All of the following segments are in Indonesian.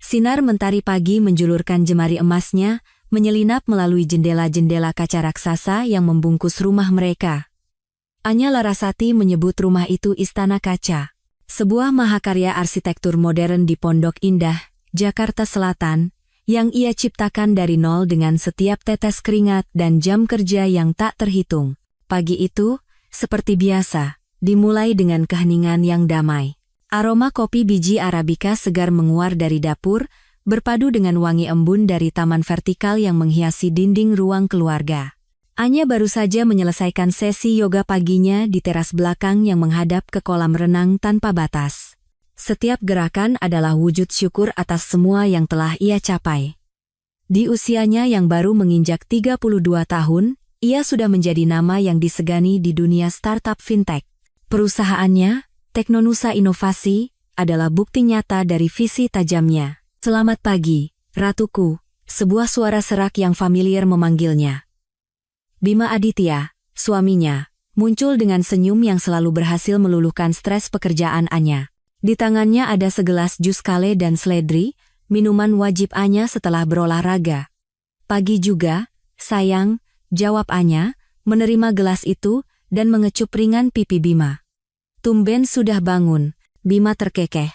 Sinar mentari pagi menjulurkan jemari emasnya, menyelinap melalui jendela-jendela kaca raksasa yang membungkus rumah mereka. Anya Larasati menyebut rumah itu Istana Kaca. Sebuah mahakarya arsitektur modern di Pondok Indah, Jakarta Selatan, yang ia ciptakan dari nol dengan setiap tetes keringat dan jam kerja yang tak terhitung. Pagi itu, seperti biasa, dimulai dengan keheningan yang damai. Aroma kopi biji Arabica segar menguar dari dapur, berpadu dengan wangi embun dari taman vertikal yang menghiasi dinding ruang keluarga. Anya baru saja menyelesaikan sesi yoga paginya di teras belakang yang menghadap ke kolam renang tanpa batas. Setiap gerakan adalah wujud syukur atas semua yang telah ia capai. Di usianya yang baru menginjak 32 tahun, ia sudah menjadi nama yang disegani di dunia startup fintech. Perusahaannya, Teknonusa Inovasi, adalah bukti nyata dari visi tajamnya. Selamat pagi, Ratuku, sebuah suara serak yang familiar memanggilnya. Bima Aditya, suaminya, muncul dengan senyum yang selalu berhasil meluluhkan stres pekerjaan Anya. Di tangannya ada segelas jus kale dan seledri, minuman wajib Anya setelah berolahraga. Pagi juga, sayang, jawab Anya, menerima gelas itu, dan mengecup ringan pipi Bima. Tumben sudah bangun, Bima terkekeh.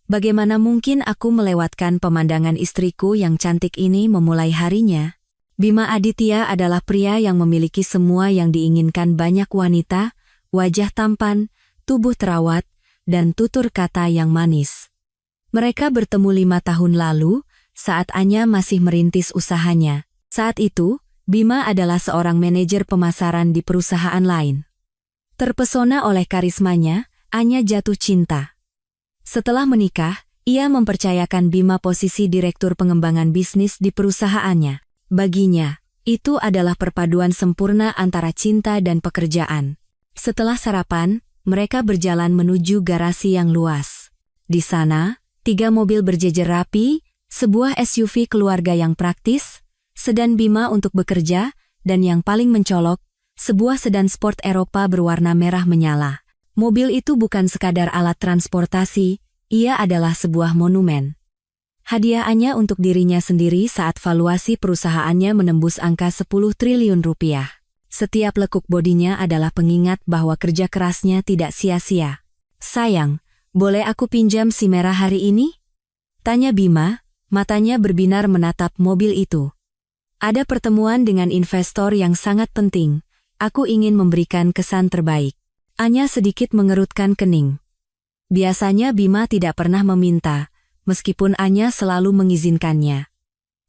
Bagaimana mungkin aku melewatkan pemandangan istriku yang cantik ini memulai harinya? Bima Aditya adalah pria yang memiliki semua yang diinginkan banyak wanita, wajah tampan, tubuh terawat, dan tutur kata yang manis. Mereka bertemu 5 tahun lalu, saat Anya masih merintis usahanya. Saat itu, Bima adalah seorang manajer pemasaran di perusahaan lain. Terpesona oleh karismanya, Anya jatuh cinta. Setelah menikah, ia mempercayakan Bima posisi direktur pengembangan bisnis di perusahaannya. Baginya, itu adalah perpaduan sempurna antara cinta dan pekerjaan. Setelah sarapan, mereka berjalan menuju garasi yang luas. Di sana, 3 mobil berjejer rapi, sebuah SUV keluarga yang praktis, sedan Bima untuk bekerja, dan yang paling mencolok, sebuah sedan sport Eropa berwarna merah menyala. Mobil itu bukan sekadar alat transportasi, ia adalah sebuah monumen. Hadiah Anya untuk dirinya sendiri saat valuasi perusahaannya menembus angka 10 triliun rupiah. Setiap lekuk bodinya adalah pengingat bahwa kerja kerasnya tidak sia-sia. Sayang, boleh aku pinjam si merah hari ini? Tanya Bima, matanya berbinar menatap mobil itu. Ada pertemuan dengan investor yang sangat penting. Aku ingin memberikan kesan terbaik. Anya sedikit mengerutkan kening. Biasanya Bima tidak pernah meminta, meskipun Anya selalu mengizinkannya.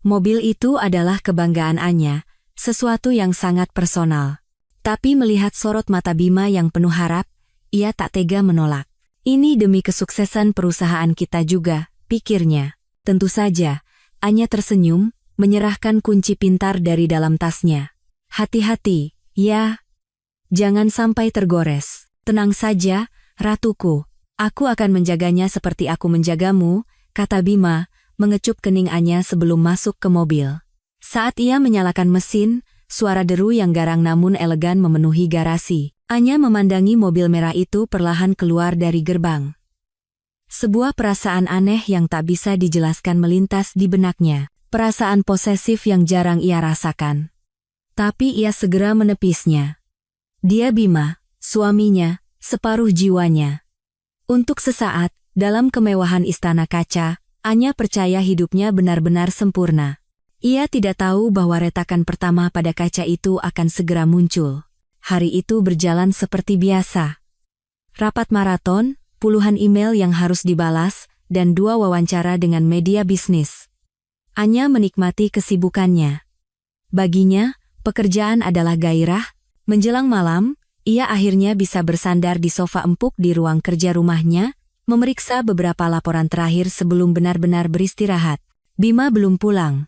Mobil itu adalah kebanggaan Anya, sesuatu yang sangat personal. Tapi melihat sorot mata Bima yang penuh harap, ia tak tega menolak. Ini demi kesuksesan perusahaan kita juga, pikirnya. Tentu saja, Anya tersenyum, menyerahkan kunci pintar dari dalam tasnya. Hati-hati, ya. Jangan sampai tergores. Tenang saja, Ratuku. Aku akan menjaganya seperti aku menjagamu, kata Bima, mengecup kening Anya sebelum masuk ke mobil. Saat ia menyalakan mesin, suara deru yang garang namun elegan memenuhi garasi. Anya memandangi mobil merah itu perlahan keluar dari gerbang. Sebuah perasaan aneh yang tak bisa dijelaskan melintas di benaknya. Perasaan posesif yang jarang ia rasakan. Tapi ia segera menepisnya. Dia Bima, suaminya, separuh jiwanya. Untuk sesaat, dalam kemewahan Istana Kaca, Anya percaya hidupnya benar-benar sempurna. Ia tidak tahu bahwa retakan pertama pada kaca itu akan segera muncul. Hari itu berjalan seperti biasa. Rapat maraton, puluhan email yang harus dibalas, dan 2 wawancara dengan media bisnis. Anya menikmati kesibukannya. Baginya, pekerjaan adalah gairah. Menjelang malam, ia akhirnya bisa bersandar di sofa empuk di ruang kerja rumahnya, memeriksa beberapa laporan terakhir sebelum benar-benar beristirahat. Bima belum pulang.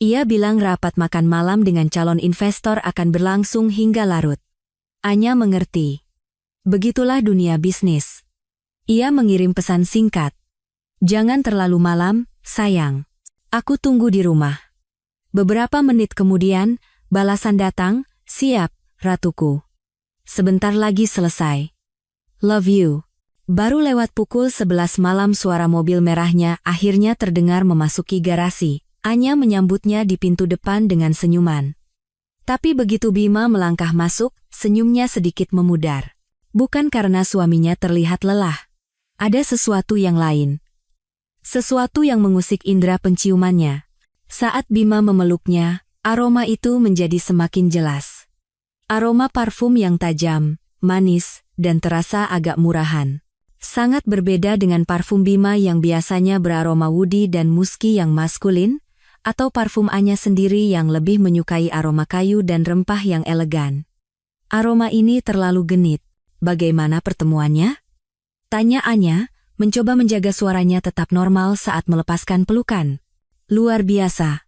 Ia bilang rapat makan malam dengan calon investor akan berlangsung hingga larut. Anya mengerti. Begitulah dunia bisnis. Ia mengirim pesan singkat. Jangan terlalu malam, sayang. Aku tunggu di rumah. Beberapa menit kemudian, balasan datang, siap, Ratuku. Sebentar lagi selesai. Love you. Baru lewat pukul 11 malam suara mobil merahnya akhirnya terdengar memasuki garasi. Anya menyambutnya di pintu depan dengan senyuman. Tapi begitu Bima melangkah masuk, senyumnya sedikit memudar. Bukan karena suaminya terlihat lelah. Ada sesuatu yang lain. Sesuatu yang mengusik indera penciumannya. Saat Bima memeluknya, aroma itu menjadi semakin jelas. Aroma parfum yang tajam, manis, dan terasa agak murahan. Sangat berbeda dengan parfum Bima yang biasanya beraroma woody dan musky yang maskulin, atau parfum Anya sendiri yang lebih menyukai aroma kayu dan rempah yang elegan. Aroma ini terlalu genit. Bagaimana pertemuannya? Tanya Anya, mencoba menjaga suaranya tetap normal saat melepaskan pelukan. Luar biasa.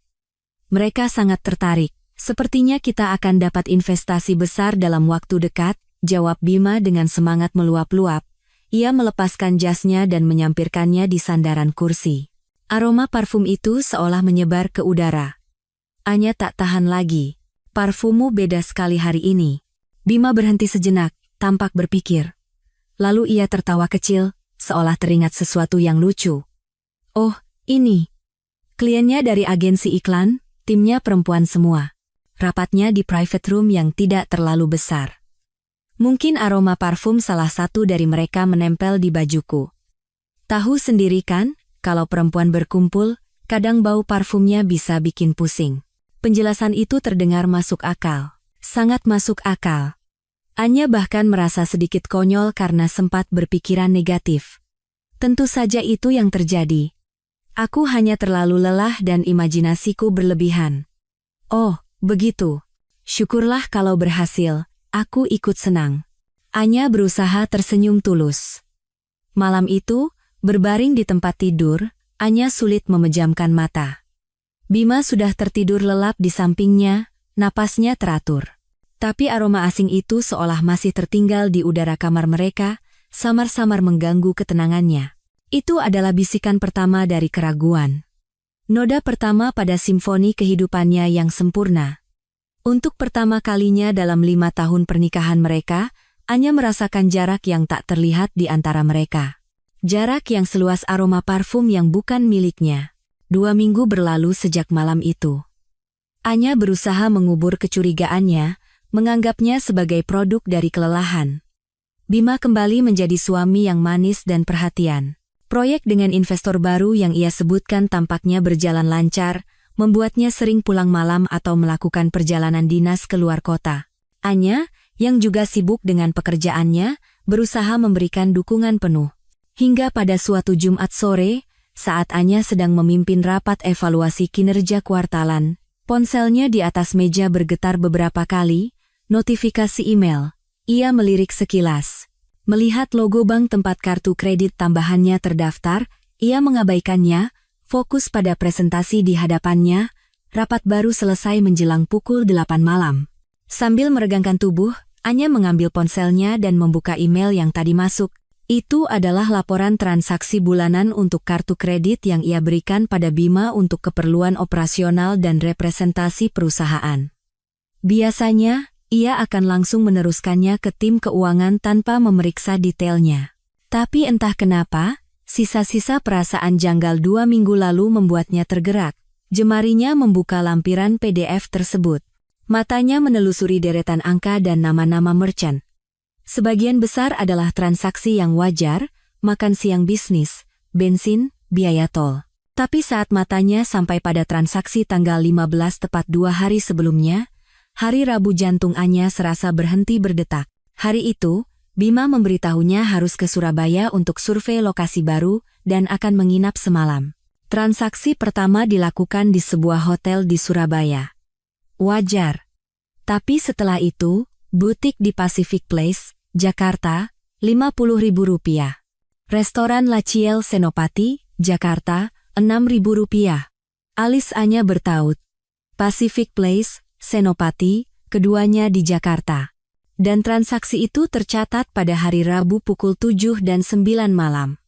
Mereka sangat tertarik. Sepertinya kita akan dapat investasi besar dalam waktu dekat, jawab Bima dengan semangat meluap-luap. Ia melepaskan jasnya dan menyampirkannya di sandaran kursi. Aroma parfum itu seolah menyebar ke udara. Anya tak tahan lagi. Parfummu beda sekali hari ini. Bima berhenti sejenak, tampak berpikir. Lalu ia tertawa kecil, seolah teringat sesuatu yang lucu. Oh, ini. Kliennya dari agensi iklan, timnya perempuan semua. Rapatnya di private room yang tidak terlalu besar. Mungkin aroma parfum salah satu dari mereka menempel di bajuku. Tahu sendiri kan, kalau perempuan berkumpul, kadang bau parfumnya bisa bikin pusing. Penjelasan itu terdengar masuk akal. Sangat masuk akal. Anya bahkan merasa sedikit konyol karena sempat berpikiran negatif. Tentu saja itu yang terjadi. Aku hanya terlalu lelah dan imajinasiku berlebihan. Oh, begitu. Syukurlah kalau berhasil, aku ikut senang. Anya berusaha tersenyum tulus. Malam itu, berbaring di tempat tidur, Anya sulit memejamkan mata. Bima sudah tertidur lelap di sampingnya, napasnya teratur. Tapi aroma asing itu seolah masih tertinggal di udara kamar mereka, samar-samar mengganggu ketenangannya. Itu adalah bisikan pertama dari keraguan. Noda pertama pada simfoni kehidupannya yang sempurna. Untuk pertama kalinya dalam 5 tahun pernikahan mereka, Anya merasakan jarak yang tak terlihat di antara mereka. Jarak yang seluas aroma parfum yang bukan miliknya. 2 minggu berlalu sejak malam itu. Anya berusaha mengubur kecurigaannya, menganggapnya sebagai produk dari kelelahan. Bima kembali menjadi suami yang manis dan perhatian. Proyek dengan investor baru yang ia sebutkan tampaknya berjalan lancar, membuatnya sering pulang malam atau melakukan perjalanan dinas ke luar kota. Anya, yang juga sibuk dengan pekerjaannya, berusaha memberikan dukungan penuh. Hingga pada suatu Jumat sore, saat Anya sedang memimpin rapat evaluasi kinerja kuartalan, ponselnya di atas meja bergetar beberapa kali, notifikasi email. Ia melirik sekilas. Melihat logo bank tempat kartu kredit tambahannya terdaftar, ia mengabaikannya, fokus pada presentasi di hadapannya. Rapat baru selesai menjelang pukul 8 malam. Sambil meregangkan tubuh, Anya mengambil ponselnya dan membuka email yang tadi masuk. Itu adalah laporan transaksi bulanan untuk kartu kredit yang ia berikan pada Bima untuk keperluan operasional dan representasi perusahaan. Biasanya, ia akan langsung meneruskannya ke tim keuangan tanpa memeriksa detailnya. Tapi entah kenapa, sisa-sisa perasaan janggal 2 minggu lalu membuatnya tergerak. Jemarinya membuka lampiran PDF tersebut. Matanya menelusuri deretan angka dan nama-nama merchant. Sebagian besar adalah transaksi yang wajar, makan siang bisnis, bensin, biaya tol. Tapi saat matanya sampai pada transaksi tanggal 15 tepat 2 hari sebelumnya, hari Rabu jantung Anya serasa berhenti berdetak. Hari itu, Bima memberitahunya harus ke Surabaya untuk survei lokasi baru dan akan menginap semalam. Transaksi pertama dilakukan di sebuah hotel di Surabaya. Wajar. Tapi setelah itu, butik di Pacific Place, Jakarta, Rp50.000. Restoran La Ciel Senopati, Jakarta, Rp6.000. Alis Anya bertaut. Pacific Place, Senopati, keduanya di Jakarta. Dan transaksi itu tercatat pada hari Rabu pukul 7 dan 9 malam.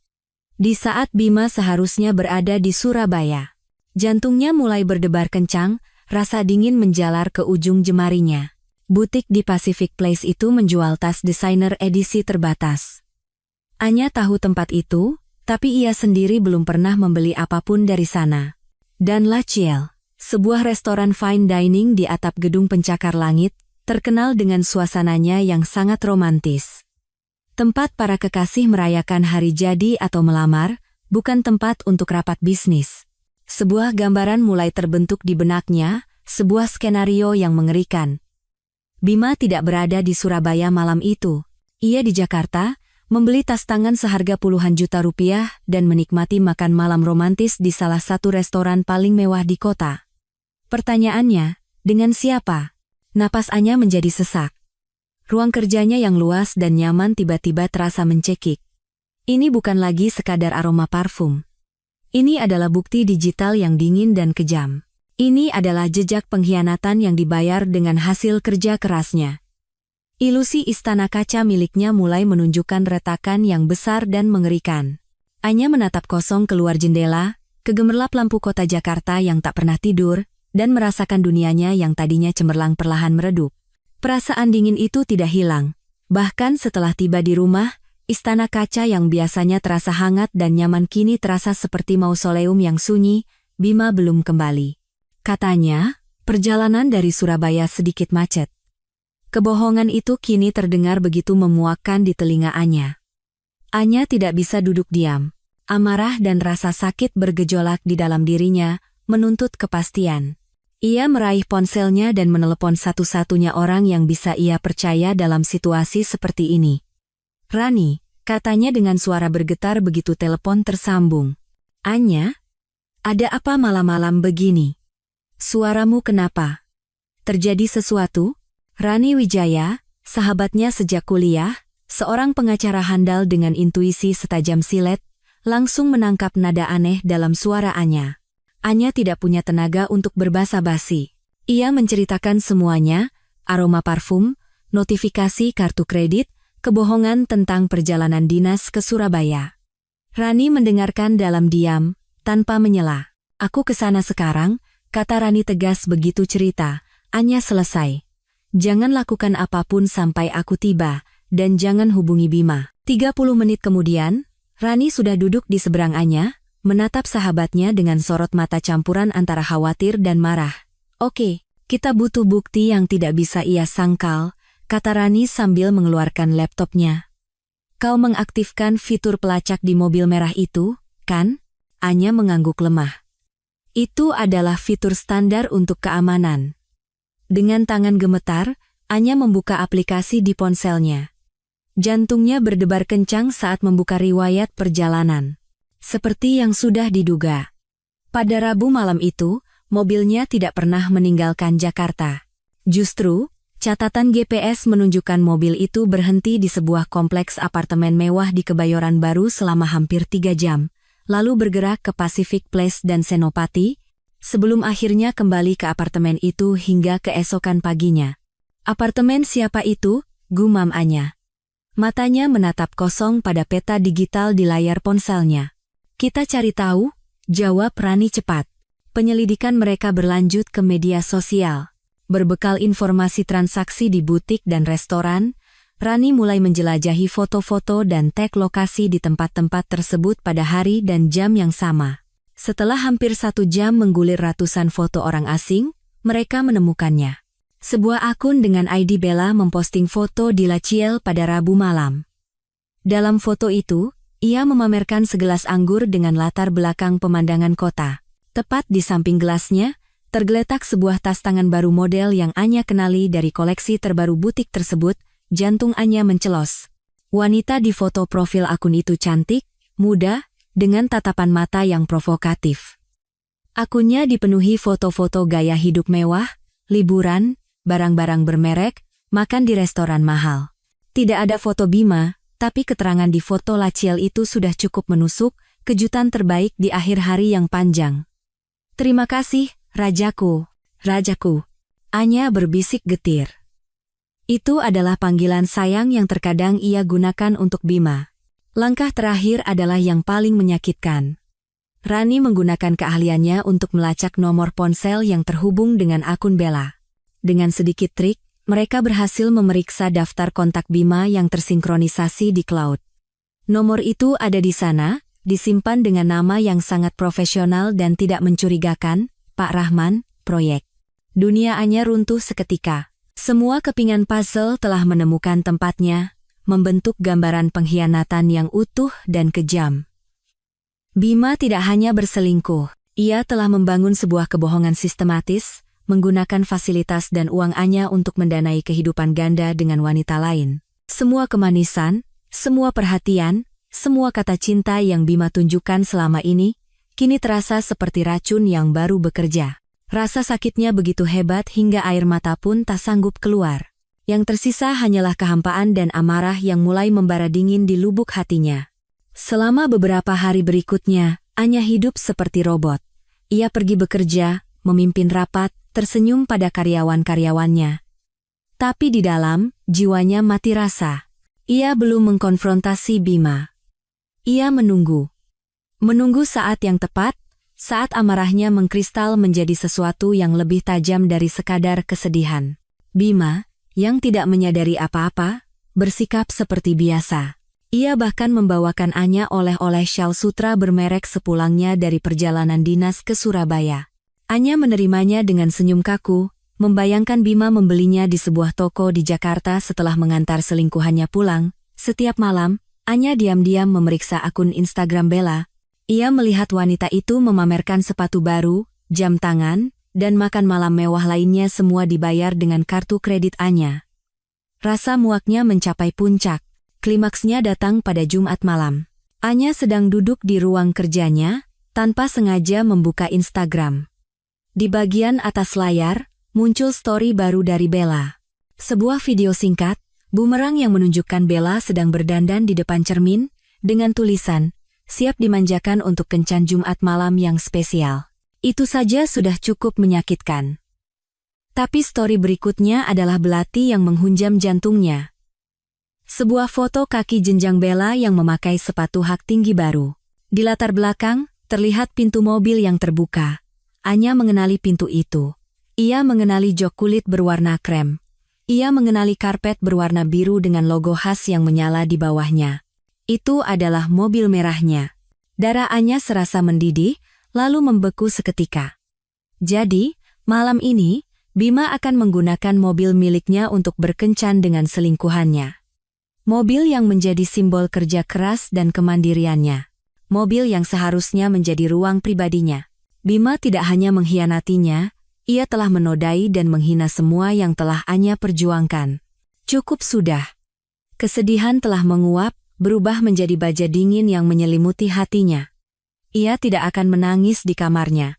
Di saat Bima seharusnya berada di Surabaya. Jantungnya mulai berdebar kencang, rasa dingin menjalar ke ujung jemarinya. Butik di Pacific Place itu menjual tas desainer edisi terbatas. Anya tahu tempat itu, tapi ia sendiri belum pernah membeli apapun dari sana. Dan La Ciel, sebuah restoran fine dining di atap gedung pencakar langit, terkenal dengan suasananya yang sangat romantis. Tempat para kekasih merayakan hari jadi atau melamar, bukan tempat untuk rapat bisnis. Sebuah gambaran mulai terbentuk di benaknya, sebuah skenario yang mengerikan. Bima tidak berada di Surabaya malam itu. Ia di Jakarta, membeli tas tangan seharga puluhan juta rupiah dan menikmati makan malam romantis di salah satu restoran paling mewah di kota. Pertanyaannya, dengan siapa? Napas Anya menjadi sesak. Ruang kerjanya yang luas dan nyaman tiba-tiba terasa mencekik. Ini bukan lagi sekadar aroma parfum. Ini adalah bukti digital yang dingin dan kejam. Ini adalah jejak pengkhianatan yang dibayar dengan hasil kerja kerasnya. Ilusi istana kaca miliknya mulai menunjukkan retakan yang besar dan mengerikan. Anya menatap kosong keluar jendela, kegemerlap lampu kota Jakarta yang tak pernah tidur, dan merasakan dunianya yang tadinya cemerlang perlahan meredup. Perasaan dingin itu tidak hilang. Bahkan setelah tiba di rumah, istana kaca yang biasanya terasa hangat dan nyaman kini terasa seperti mausoleum yang sunyi. Bima belum kembali. Katanya, perjalanan dari Surabaya sedikit macet. Kebohongan itu kini terdengar begitu memuakkan di telinga Anya. Anya tidak bisa duduk diam. Amarah dan rasa sakit bergejolak di dalam dirinya, menuntut kepastian. Ia meraih ponselnya dan menelepon satu-satunya orang yang bisa ia percaya dalam situasi seperti ini. "Rani," katanya dengan suara bergetar begitu telepon tersambung. "Anya? Ada apa malam-malam begini? Suaramu kenapa? Terjadi sesuatu?" Rani Wijaya, sahabatnya sejak kuliah, seorang pengacara handal dengan intuisi setajam silet, langsung menangkap nada aneh dalam suara Anya. Anya tidak punya tenaga untuk berbasa-basi. Ia menceritakan semuanya, aroma parfum, notifikasi kartu kredit, kebohongan tentang perjalanan dinas ke Surabaya. Rani mendengarkan dalam diam, tanpa menyela. "Aku kesana sekarang," kata Rani tegas begitu cerita. "Anya selesai. Jangan lakukan apapun sampai aku tiba, dan jangan hubungi Bima." 30 menit kemudian, Rani sudah duduk di seberang Anya, menatap sahabatnya dengan sorot mata campuran antara khawatir dan marah. "Oke, kita butuh bukti yang tidak bisa ia sangkal," kata Rani sambil mengeluarkan laptopnya. "Kau mengaktifkan fitur pelacak di mobil merah itu, kan?" Anya mengangguk lemah. "Itu adalah fitur standar untuk keamanan." Dengan tangan gemetar, Anya membuka aplikasi di ponselnya. Jantungnya berdebar kencang saat membuka riwayat perjalanan. Seperti yang sudah diduga. Pada Rabu malam itu, mobilnya tidak pernah meninggalkan Jakarta. Justru, catatan GPS menunjukkan mobil itu berhenti di sebuah kompleks apartemen mewah di Kebayoran Baru selama hampir 3 jam, lalu bergerak ke Pacific Place dan Senopati, sebelum akhirnya kembali ke apartemen itu hingga keesokan paginya. "Apartemen siapa itu?" gumam Anya. Matanya menatap kosong pada peta digital di layar ponselnya. "Kita cari tahu," jawab Rani cepat. Penyelidikan mereka berlanjut ke media sosial. Berbekal informasi transaksi di butik dan restoran, Rani mulai menjelajahi foto-foto dan tag lokasi di tempat-tempat tersebut pada hari dan jam yang sama. Setelah hampir 1 jam menggulir ratusan foto orang asing, mereka menemukannya. Sebuah akun dengan ID Bella memposting foto di La Ciel pada Rabu malam. Dalam foto itu, ia memamerkan segelas anggur dengan latar belakang pemandangan kota. Tepat di samping gelasnya, tergeletak sebuah tas tangan baru model yang Anya kenali dari koleksi terbaru butik tersebut. Jantung Anya mencelos. Wanita di foto profil akun itu cantik, muda, dengan tatapan mata yang provokatif. Akunnya dipenuhi foto-foto gaya hidup mewah, liburan, barang-barang bermerek, makan di restoran mahal. Tidak ada foto Bima, tapi keterangan di foto La Ciel itu sudah cukup menusuk, kejutan terbaik di akhir hari yang panjang. "Terima kasih, Rajaku, Rajaku," Anya berbisik getir. Itu adalah panggilan sayang yang terkadang ia gunakan untuk Bima. Langkah terakhir adalah yang paling menyakitkan. Rani menggunakan keahliannya untuk melacak nomor ponsel yang terhubung dengan akun Bella. Dengan sedikit trik, mereka berhasil memeriksa daftar kontak Bima yang tersinkronisasi di cloud. Nomor itu ada di sana, disimpan dengan nama yang sangat profesional dan tidak mencurigakan, Pak Rahman, proyek. Dunia Anya runtuh seketika. Semua kepingan puzzle telah menemukan tempatnya, membentuk gambaran pengkhianatan yang utuh dan kejam. Bima tidak hanya berselingkuh, ia telah membangun sebuah kebohongan sistematis, menggunakan fasilitas dan uang Anya untuk mendanai kehidupan ganda dengan wanita lain. Semua kemanisan, semua perhatian, semua kata cinta yang Bima tunjukkan selama ini, kini terasa seperti racun yang baru bekerja. Rasa sakitnya begitu hebat hingga air mata pun tak sanggup keluar. Yang tersisa hanyalah kehampaan dan amarah yang mulai membara dingin di lubuk hatinya. Selama beberapa hari berikutnya, Anya hidup seperti robot. Ia pergi bekerja, memimpin rapat, tersenyum pada karyawan-karyawannya. Tapi di dalam, jiwanya mati rasa. Ia belum mengkonfrontasi Bima. Ia menunggu. Menunggu saat yang tepat, saat amarahnya mengkristal menjadi sesuatu yang lebih tajam dari sekadar kesedihan. Bima, yang tidak menyadari apa-apa, bersikap seperti biasa. Ia bahkan membawakan Anya oleh-oleh syal sutra bermerek sepulangnya dari perjalanan dinas ke Surabaya. Anya menerimanya dengan senyum kaku, membayangkan Bima membelinya di sebuah toko di Jakarta setelah mengantar selingkuhannya pulang. Setiap malam, Anya diam-diam memeriksa akun Instagram Bella. Ia melihat wanita itu memamerkan sepatu baru, jam tangan, dan makan malam mewah lainnya, semua dibayar dengan kartu kredit Anya. Rasa muaknya mencapai puncak. Klimaksnya datang pada Jumat malam. Anya sedang duduk di ruang kerjanya, tanpa sengaja membuka Instagram. Di bagian atas layar, muncul story baru dari Bella. Sebuah video singkat, bumerang yang menunjukkan Bella sedang berdandan di depan cermin, dengan tulisan, "Siap dimanjakan untuk kencan Jumat malam yang spesial." Itu saja sudah cukup menyakitkan. Tapi story berikutnya adalah belati yang menghunjam jantungnya. Sebuah foto kaki jenjang Bella yang memakai sepatu hak tinggi baru. Di latar belakang, terlihat pintu mobil yang terbuka. Anya mengenali pintu itu. Ia mengenali jok kulit berwarna krem. Ia mengenali karpet berwarna biru dengan logo khas yang menyala di bawahnya. Itu adalah mobil merahnya. Darah Anya serasa mendidih, lalu membeku seketika. Jadi, malam ini, Bima akan menggunakan mobil miliknya untuk berkencan dengan selingkuhannya. Mobil yang menjadi simbol kerja keras dan kemandiriannya. Mobil yang seharusnya menjadi ruang pribadinya. Bima tidak hanya mengkhianatinya, ia telah menodai dan menghina semua yang telah Anya perjuangkan. Cukup sudah. Kesedihan telah menguap, berubah menjadi baja dingin yang menyelimuti hatinya. Ia tidak akan menangis di kamarnya.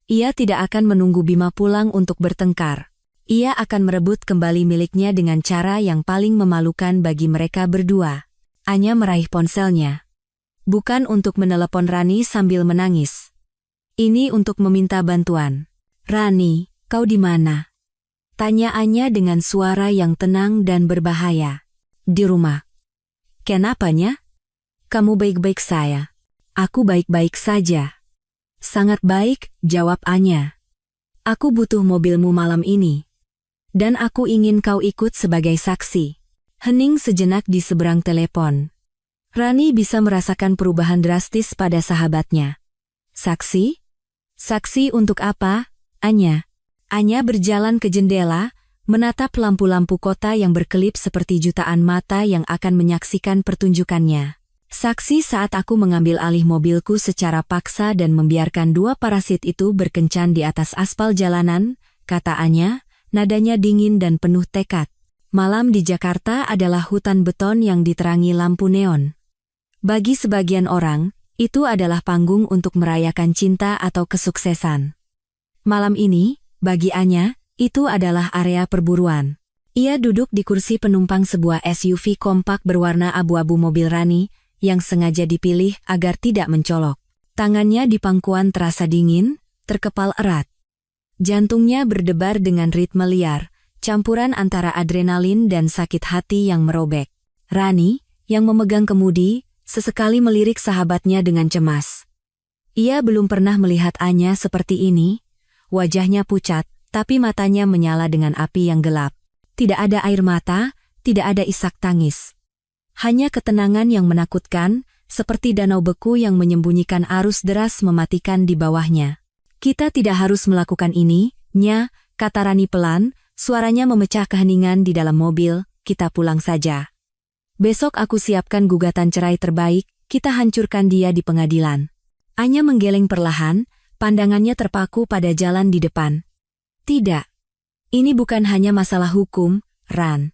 Ia tidak akan menunggu Bima pulang untuk bertengkar. Ia akan merebut kembali miliknya dengan cara yang paling memalukan bagi mereka berdua. Anya meraih ponselnya. Bukan untuk menelepon Rani sambil menangis. Ini untuk meminta bantuan. "Rani, kau di mana?" Tanya Anya dengan suara yang tenang dan berbahaya. "Di rumah." "Kenapanya?" "Kamu baik-baik saya." "Aku baik-baik saja." "Sangat baik," jawab Anya. "Aku butuh mobilmu malam ini. Dan aku ingin kau ikut sebagai saksi." Hening sejenak di seberang telepon. Rani bisa merasakan perubahan drastis pada sahabatnya. "Saksi? Saksi untuk apa, Anya?" Anya berjalan ke jendela, menatap lampu-lampu kota yang berkelip seperti jutaan mata yang akan menyaksikan pertunjukannya. "Saksi saat aku mengambil alih mobilku secara paksa dan membiarkan dua parasit itu berkencan di atas aspal jalanan," kata Anya, nadanya dingin dan penuh tekad. Malam di Jakarta adalah hutan beton yang diterangi lampu neon. Bagi sebagian orang, itu adalah panggung untuk merayakan cinta atau kesuksesan. Malam ini, bagi Anya, itu adalah area perburuan. Ia duduk di kursi penumpang sebuah SUV kompak berwarna abu-abu mobil Rani, yang sengaja dipilih agar tidak mencolok. Tangannya di pangkuan terasa dingin, terkepal erat. Jantungnya berdebar dengan ritme liar, campuran antara adrenalin dan sakit hati yang merobek. Rani, yang memegang kemudi, sesekali melirik sahabatnya dengan cemas. Ia belum pernah melihat Anya seperti ini. Wajahnya pucat, tapi matanya menyala dengan api yang gelap. Tidak ada air mata, tidak ada isak tangis. Hanya ketenangan yang menakutkan, seperti danau beku yang menyembunyikan arus deras mematikan di bawahnya. Kita tidak harus melakukan ini, Nya, kata Rani pelan, suaranya memecah keheningan di dalam mobil, kita pulang saja. Besok aku siapkan gugatan cerai terbaik, kita hancurkan dia di pengadilan. Anya menggeleng perlahan, pandangannya terpaku pada jalan di depan. Tidak. Ini bukan hanya masalah hukum, Ran.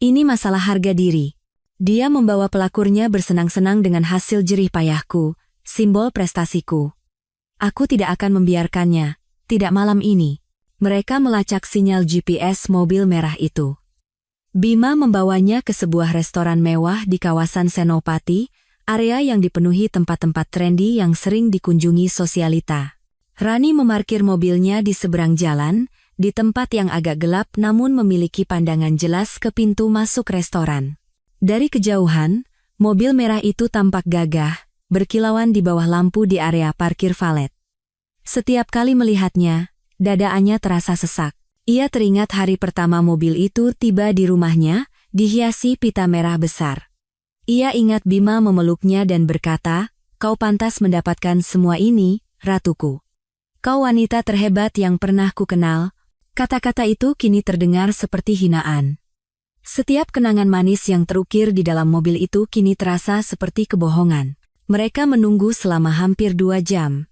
Ini masalah harga diri. Dia membawa pelakurnya bersenang-senang dengan hasil jerih payahku, simbol prestasiku. Aku tidak akan membiarkannya, tidak malam ini. Mereka melacak sinyal GPS mobil merah itu. Bima membawanya ke sebuah restoran mewah di kawasan Senopati, area yang dipenuhi tempat-tempat trendy yang sering dikunjungi sosialita. Rani memarkir mobilnya di seberang jalan, di tempat yang agak gelap namun memiliki pandangan jelas ke pintu masuk restoran. Dari kejauhan, mobil merah itu tampak gagah, berkilauan di bawah lampu di area parkir valet. Setiap kali melihatnya, dada Anya terasa sesak. Ia teringat hari pertama mobil itu tiba di rumahnya, dihiasi pita merah besar. Ia ingat Bima memeluknya dan berkata, "Kau pantas mendapatkan semua ini, ratuku. Kau wanita terhebat yang pernah ku kenal." Kata-kata itu kini terdengar seperti hinaan. Setiap kenangan manis yang terukir di dalam mobil itu kini terasa seperti kebohongan. Mereka menunggu selama hampir 2 jam.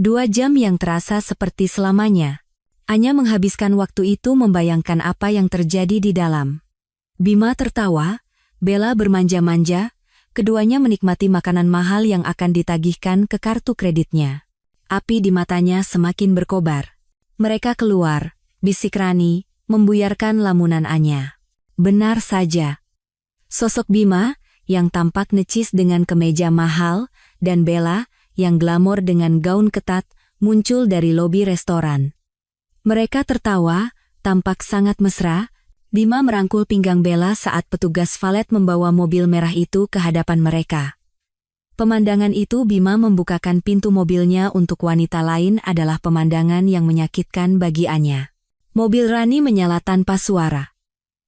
2 jam yang terasa seperti selamanya. Anya menghabiskan waktu itu membayangkan apa yang terjadi di dalam. Bima tertawa, Bella bermanja-manja, keduanya menikmati makanan mahal yang akan ditagihkan ke kartu kreditnya. Api di matanya semakin berkobar. Mereka keluar, bisik Rani, membuyarkan lamunan Anya. Benar saja. Sosok Bima, yang tampak necis dengan kemeja mahal, dan Bella, yang glamor dengan gaun ketat, muncul dari lobi restoran. Mereka tertawa, tampak sangat mesra. Bima merangkul pinggang Bella saat petugas valet membawa mobil merah itu ke hadapan mereka. Pemandangan itu Bima membukakan pintu mobilnya untuk wanita lain adalah pemandangan yang menyakitkan bagi Anya. Mobil Rani menyala tanpa suara.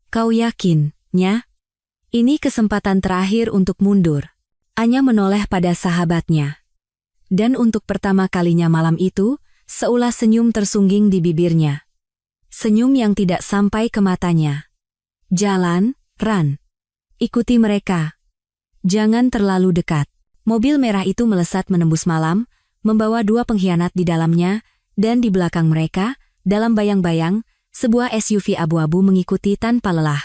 Kau yakin, Nya? Ini kesempatan terakhir untuk mundur. Anya menoleh pada sahabatnya. Dan untuk pertama kalinya malam itu, seulas senyum tersungging di bibirnya. Senyum yang tidak sampai ke matanya. Jalan, Ran. Ikuti mereka. Jangan terlalu dekat. Mobil merah itu melesat menembus malam, membawa 2 pengkhianat di dalamnya, dan di belakang mereka, dalam bayang-bayang, sebuah SUV abu-abu mengikuti tanpa lelah.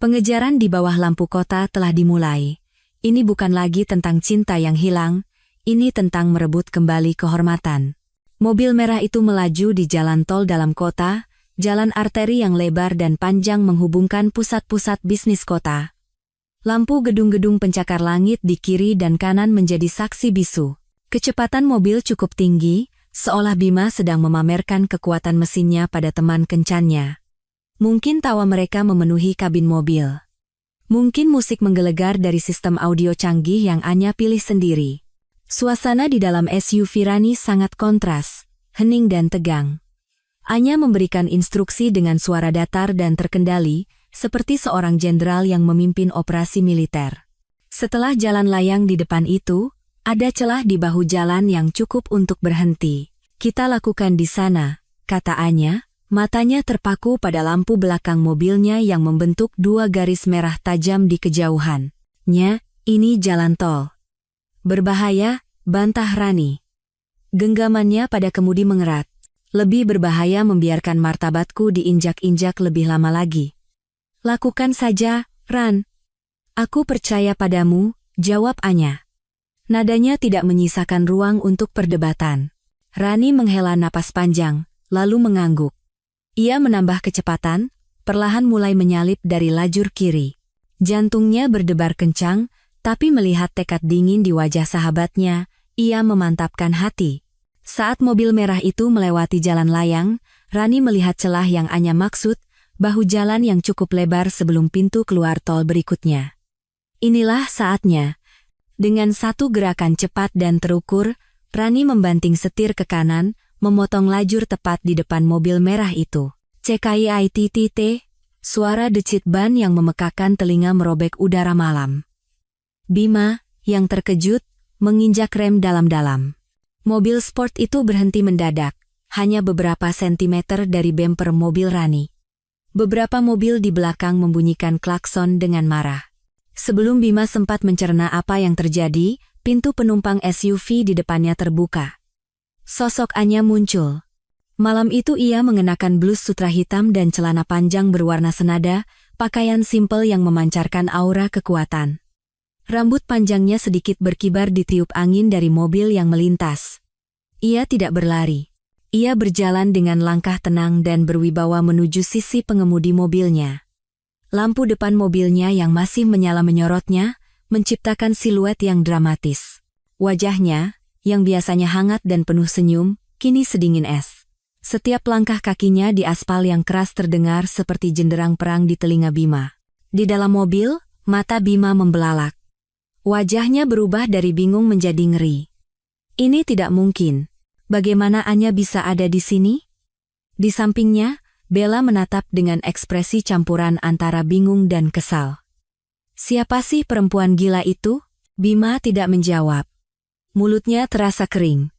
Pengejaran di bawah lampu kota telah dimulai. Ini bukan lagi tentang cinta yang hilang, ini tentang merebut kembali kehormatan. Mobil merah itu melaju di jalan tol dalam kota, jalan arteri yang lebar dan panjang menghubungkan pusat-pusat bisnis kota. Lampu gedung-gedung pencakar langit di kiri dan kanan menjadi saksi bisu. Kecepatan mobil cukup tinggi, seolah Bima sedang memamerkan kekuatan mesinnya pada teman kencannya. Mungkin tawa mereka memenuhi kabin mobil. Mungkin musik menggelegar dari sistem audio canggih yang Anya pilih sendiri. Suasana di dalam SUV Rani sangat kontras, hening dan tegang. Anya memberikan instruksi dengan suara datar dan terkendali, seperti seorang jenderal yang memimpin operasi militer. Setelah jalan layang di depan itu, ada celah di bahu jalan yang cukup untuk berhenti. Kita lakukan di sana, kata Anya, matanya terpaku pada lampu belakang mobilnya yang membentuk 2 garis merah tajam di kejauhan. Nya, ini jalan tol. Berbahaya, bantah Rani. Genggamannya pada kemudi mengerat. Lebih berbahaya membiarkan martabatku diinjak-injak lebih lama lagi. Lakukan saja, Ran. Aku percaya padamu, jawab Anya. Nadanya tidak menyisakan ruang untuk perdebatan. Rani menghela napas panjang, lalu mengangguk. Ia menambah kecepatan, perlahan mulai menyalip dari lajur kiri. Jantungnya berdebar kencang, tapi melihat tekad dingin di wajah sahabatnya, ia memantapkan hati. Saat mobil merah itu melewati jalan layang, Rani melihat celah yang Anya maksud, bahu jalan yang cukup lebar sebelum pintu keluar tol berikutnya. Inilah saatnya. Dengan satu gerakan cepat dan terukur, Rani membanting setir ke kanan, memotong lajur tepat di depan mobil merah itu. CKIITTT, Suara decit ban yang memekakan telinga merobek udara malam. Bima, yang terkejut, menginjak rem dalam-dalam. Mobil sport itu berhenti mendadak, hanya beberapa sentimeter dari bemper mobil Rani. Beberapa mobil di belakang membunyikan klakson dengan marah. Sebelum Bima sempat mencerna apa yang terjadi, pintu penumpang SUV di depannya terbuka. Sosok Anya muncul. Malam itu ia mengenakan blus sutra hitam dan celana panjang berwarna senada, pakaian simpel yang memancarkan aura kekuatan. Rambut panjangnya sedikit berkibar ditiup angin dari mobil yang melintas. Ia tidak berlari. Ia berjalan dengan langkah tenang dan berwibawa menuju sisi pengemudi mobilnya. Lampu depan mobilnya yang masih menyala menyorotnya, menciptakan siluet yang dramatis. Wajahnya, yang biasanya hangat dan penuh senyum, kini sedingin es. Setiap langkah kakinya di aspal yang keras terdengar seperti jenderang perang di telinga Bima. Di dalam mobil, mata Bima membelalak. Wajahnya berubah dari bingung menjadi ngeri. Ini tidak mungkin. Bagaimana Anya bisa ada di sini? Di sampingnya, Bella menatap dengan ekspresi campuran antara bingung dan kesal. Siapa sih perempuan gila itu? Bima tidak menjawab. Mulutnya terasa kering.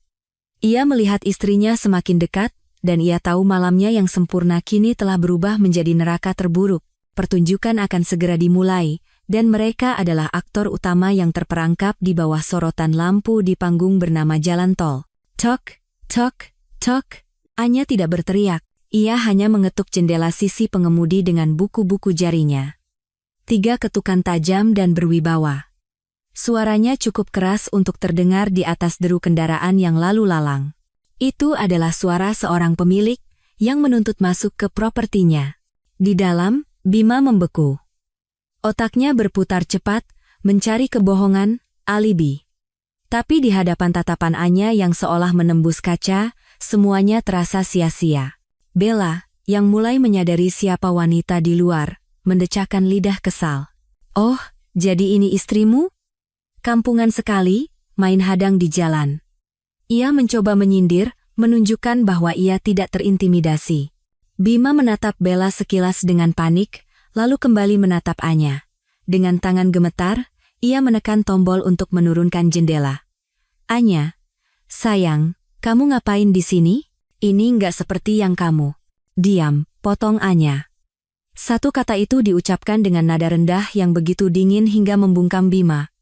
Ia melihat istrinya semakin dekat, dan ia tahu malamnya yang sempurna kini telah berubah menjadi neraka terburuk. Pertunjukan akan segera dimulai, dan mereka adalah aktor utama yang terperangkap di bawah sorotan lampu di panggung bernama Jalan Tol. Tok, tok, tok. Anya tidak berteriak. Ia hanya mengetuk jendela sisi pengemudi dengan buku-buku jarinya. 3 ketukan tajam dan berwibawa. Suaranya cukup keras untuk terdengar di atas deru kendaraan yang lalu lalang. Itu adalah suara seorang pemilik yang menuntut masuk ke propertinya. Di dalam, Bima membeku. Otaknya berputar cepat, mencari kebohongan, alibi. Tapi di hadapan tatapan Anya yang seolah menembus kaca, semuanya terasa sia-sia. Bella, yang mulai menyadari siapa wanita di luar, mendecakkan lidah kesal. Oh, jadi ini istrimu? Kampungan sekali, main hadang di jalan. Ia mencoba menyindir, menunjukkan bahwa ia tidak terintimidasi. Bima menatap Bella sekilas dengan panik, lalu kembali menatap Anya. Dengan tangan gemetar, ia menekan tombol untuk menurunkan jendela. Anya, sayang, kamu ngapain di sini? Ini nggak seperti yang kamu. Diam, potong Anya. Satu kata itu diucapkan dengan nada rendah yang begitu dingin hingga membungkam Bima.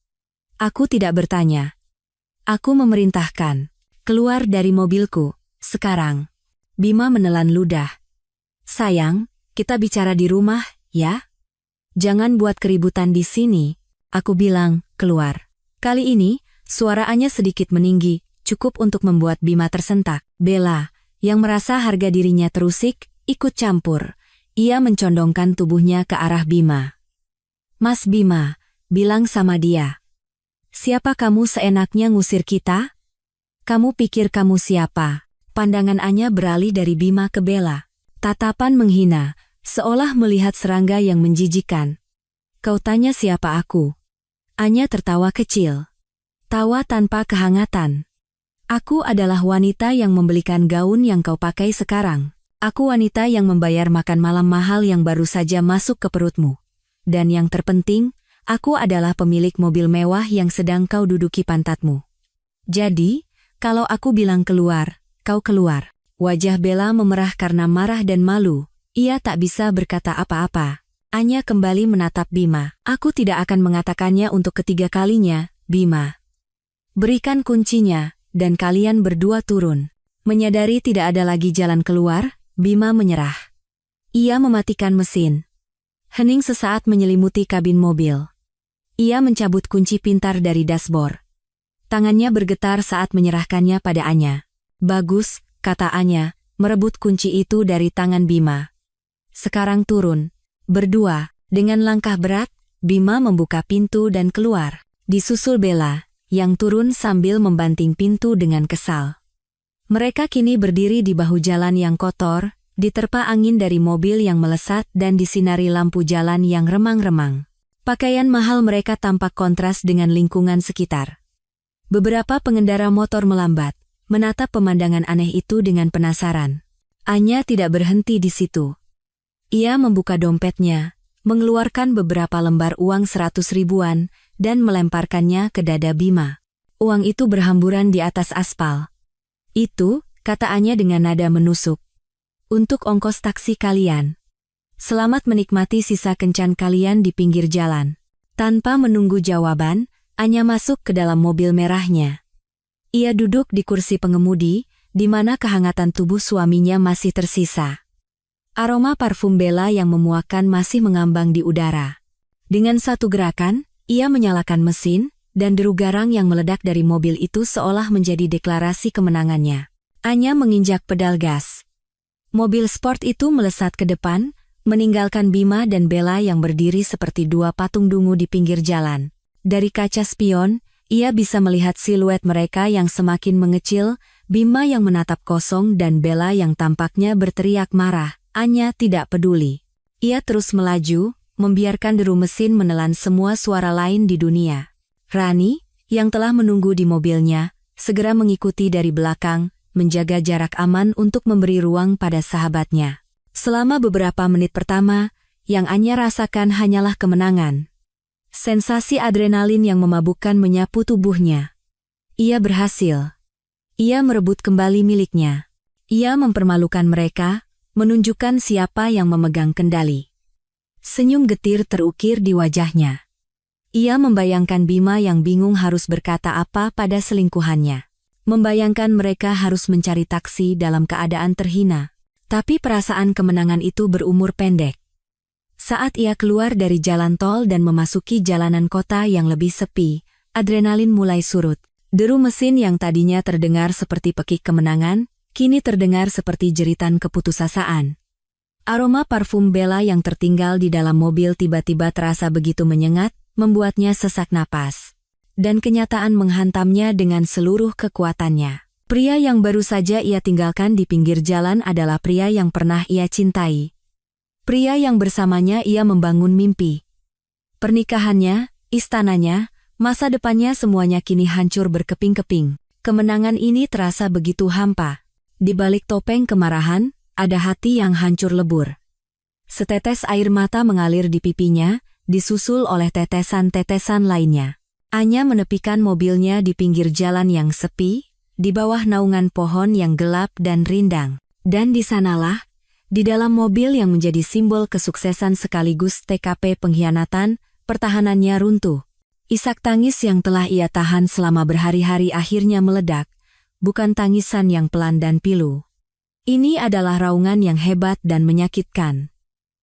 Aku tidak bertanya. Aku memerintahkan. Keluar dari mobilku, sekarang. Bima menelan ludah. Sayang, kita bicara di rumah, ya? Jangan buat keributan di sini. Aku bilang, keluar. Kali ini, suara Anya sedikit meninggi, cukup untuk membuat Bima tersentak. Bella, yang merasa harga dirinya terusik, ikut campur. Ia mencondongkan tubuhnya ke arah Bima. Mas Bima, bilang sama dia. Siapa kamu seenaknya ngusir kita? Kamu pikir kamu siapa? Pandangan Anya beralih dari Bima ke Bella. Tatapan menghina, seolah melihat serangga yang menjijikan. Kau tanya siapa aku? Anya tertawa kecil. Tawa tanpa kehangatan. Aku adalah wanita yang membelikan gaun yang kau pakai sekarang. Aku wanita yang membayar makan malam mahal yang baru saja masuk ke perutmu. Dan yang terpenting, aku adalah pemilik mobil mewah yang sedang kau duduki pantatmu. Jadi, kalau aku bilang keluar, kau keluar. Wajah Bella memerah karena marah dan malu. Ia tak bisa berkata apa-apa. Anya kembali menatap Bima. Aku tidak akan mengatakannya untuk ketiga kalinya, Bima. Berikan kuncinya, dan kalian berdua turun. Menyadari tidak ada lagi jalan keluar, Bima menyerah. Ia mematikan mesin. Hening sesaat menyelimuti kabin mobil. Ia mencabut kunci pintar dari dashboard. Tangannya bergetar saat menyerahkannya pada Anya. Bagus, kata Anya, merebut kunci itu dari tangan Bima. Sekarang turun. Berdua, dengan langkah berat, Bima membuka pintu dan keluar. Disusul Bella, yang turun sambil membanting pintu dengan kesal. Mereka kini berdiri di bahu jalan yang kotor, diterpa angin dari mobil yang melesat dan disinari lampu jalan yang remang-remang. Pakaian mahal mereka tampak kontras dengan lingkungan sekitar. Beberapa pengendara motor melambat, menatap pemandangan aneh itu dengan penasaran. Anya tidak berhenti di situ. Ia membuka dompetnya, mengeluarkan beberapa lembar uang 100 ribuan, dan melemparkannya ke dada Bima. Uang itu berhamburan di atas aspal. Itu, kata Anya dengan nada menusuk. Untuk ongkos taksi kalian. Selamat menikmati sisa kencan kalian di pinggir jalan. Tanpa menunggu jawaban, Anya masuk ke dalam mobil merahnya. Ia duduk di kursi pengemudi, di mana kehangatan tubuh suaminya masih tersisa. Aroma parfum Bella yang memuakan masih mengambang di udara. Dengan satu gerakan, ia menyalakan mesin, dan deru garang yang meledak dari mobil itu seolah menjadi deklarasi kemenangannya. Anya menginjak pedal gas. Mobil sport itu melesat ke depan, meninggalkan Bima dan Bella yang berdiri seperti dua patung dungu di pinggir jalan. Dari kaca spion, ia bisa melihat siluet mereka yang semakin mengecil, Bima yang menatap kosong dan Bella yang tampaknya berteriak marah. Anya tidak peduli. Ia terus melaju, membiarkan deru mesin menelan semua suara lain di dunia. Rani, yang telah menunggu di mobilnya, segera mengikuti dari belakang, menjaga jarak aman untuk memberi ruang pada sahabatnya. Selama beberapa menit pertama, yang Anya rasakan hanyalah kemenangan. Sensasi adrenalin yang memabukkan menyapu tubuhnya. Ia berhasil. Ia merebut kembali miliknya. Ia mempermalukan mereka, menunjukkan siapa yang memegang kendali. Senyum getir terukir di wajahnya. Ia membayangkan Bima yang bingung harus berkata apa pada selingkuhannya. Membayangkan mereka harus mencari taksi dalam keadaan terhina. Tapi perasaan kemenangan itu berumur pendek. Saat ia keluar dari jalan tol dan memasuki jalanan kota yang lebih sepi, adrenalin mulai surut. Deru mesin yang tadinya terdengar seperti pekik kemenangan, kini terdengar seperti jeritan keputusasaan. Aroma parfum Bella yang tertinggal di dalam mobil tiba-tiba terasa begitu menyengat, membuatnya sesak napas. Dan kenyataan menghantamnya dengan seluruh kekuatannya. Pria yang baru saja ia tinggalkan di pinggir jalan adalah pria yang pernah ia cintai. Pria yang bersamanya ia membangun mimpi. Pernikahannya, istananya, masa depannya semuanya kini hancur berkeping-keping. Kemenangan ini terasa begitu hampa. Di balik topeng kemarahan, ada hati yang hancur lebur. Setetes air mata mengalir di pipinya, disusul oleh tetesan-tetesan lainnya. Anya menepikan mobilnya di pinggir jalan yang sepi, di bawah naungan pohon yang gelap dan rindang. Dan di sanalah, di dalam mobil yang menjadi simbol kesuksesan sekaligus TKP pengkhianatan, pertahanannya runtuh. Isak tangis yang telah ia tahan selama berhari-hari akhirnya meledak, bukan tangisan yang pelan dan pilu. Ini adalah raungan yang hebat dan menyakitkan.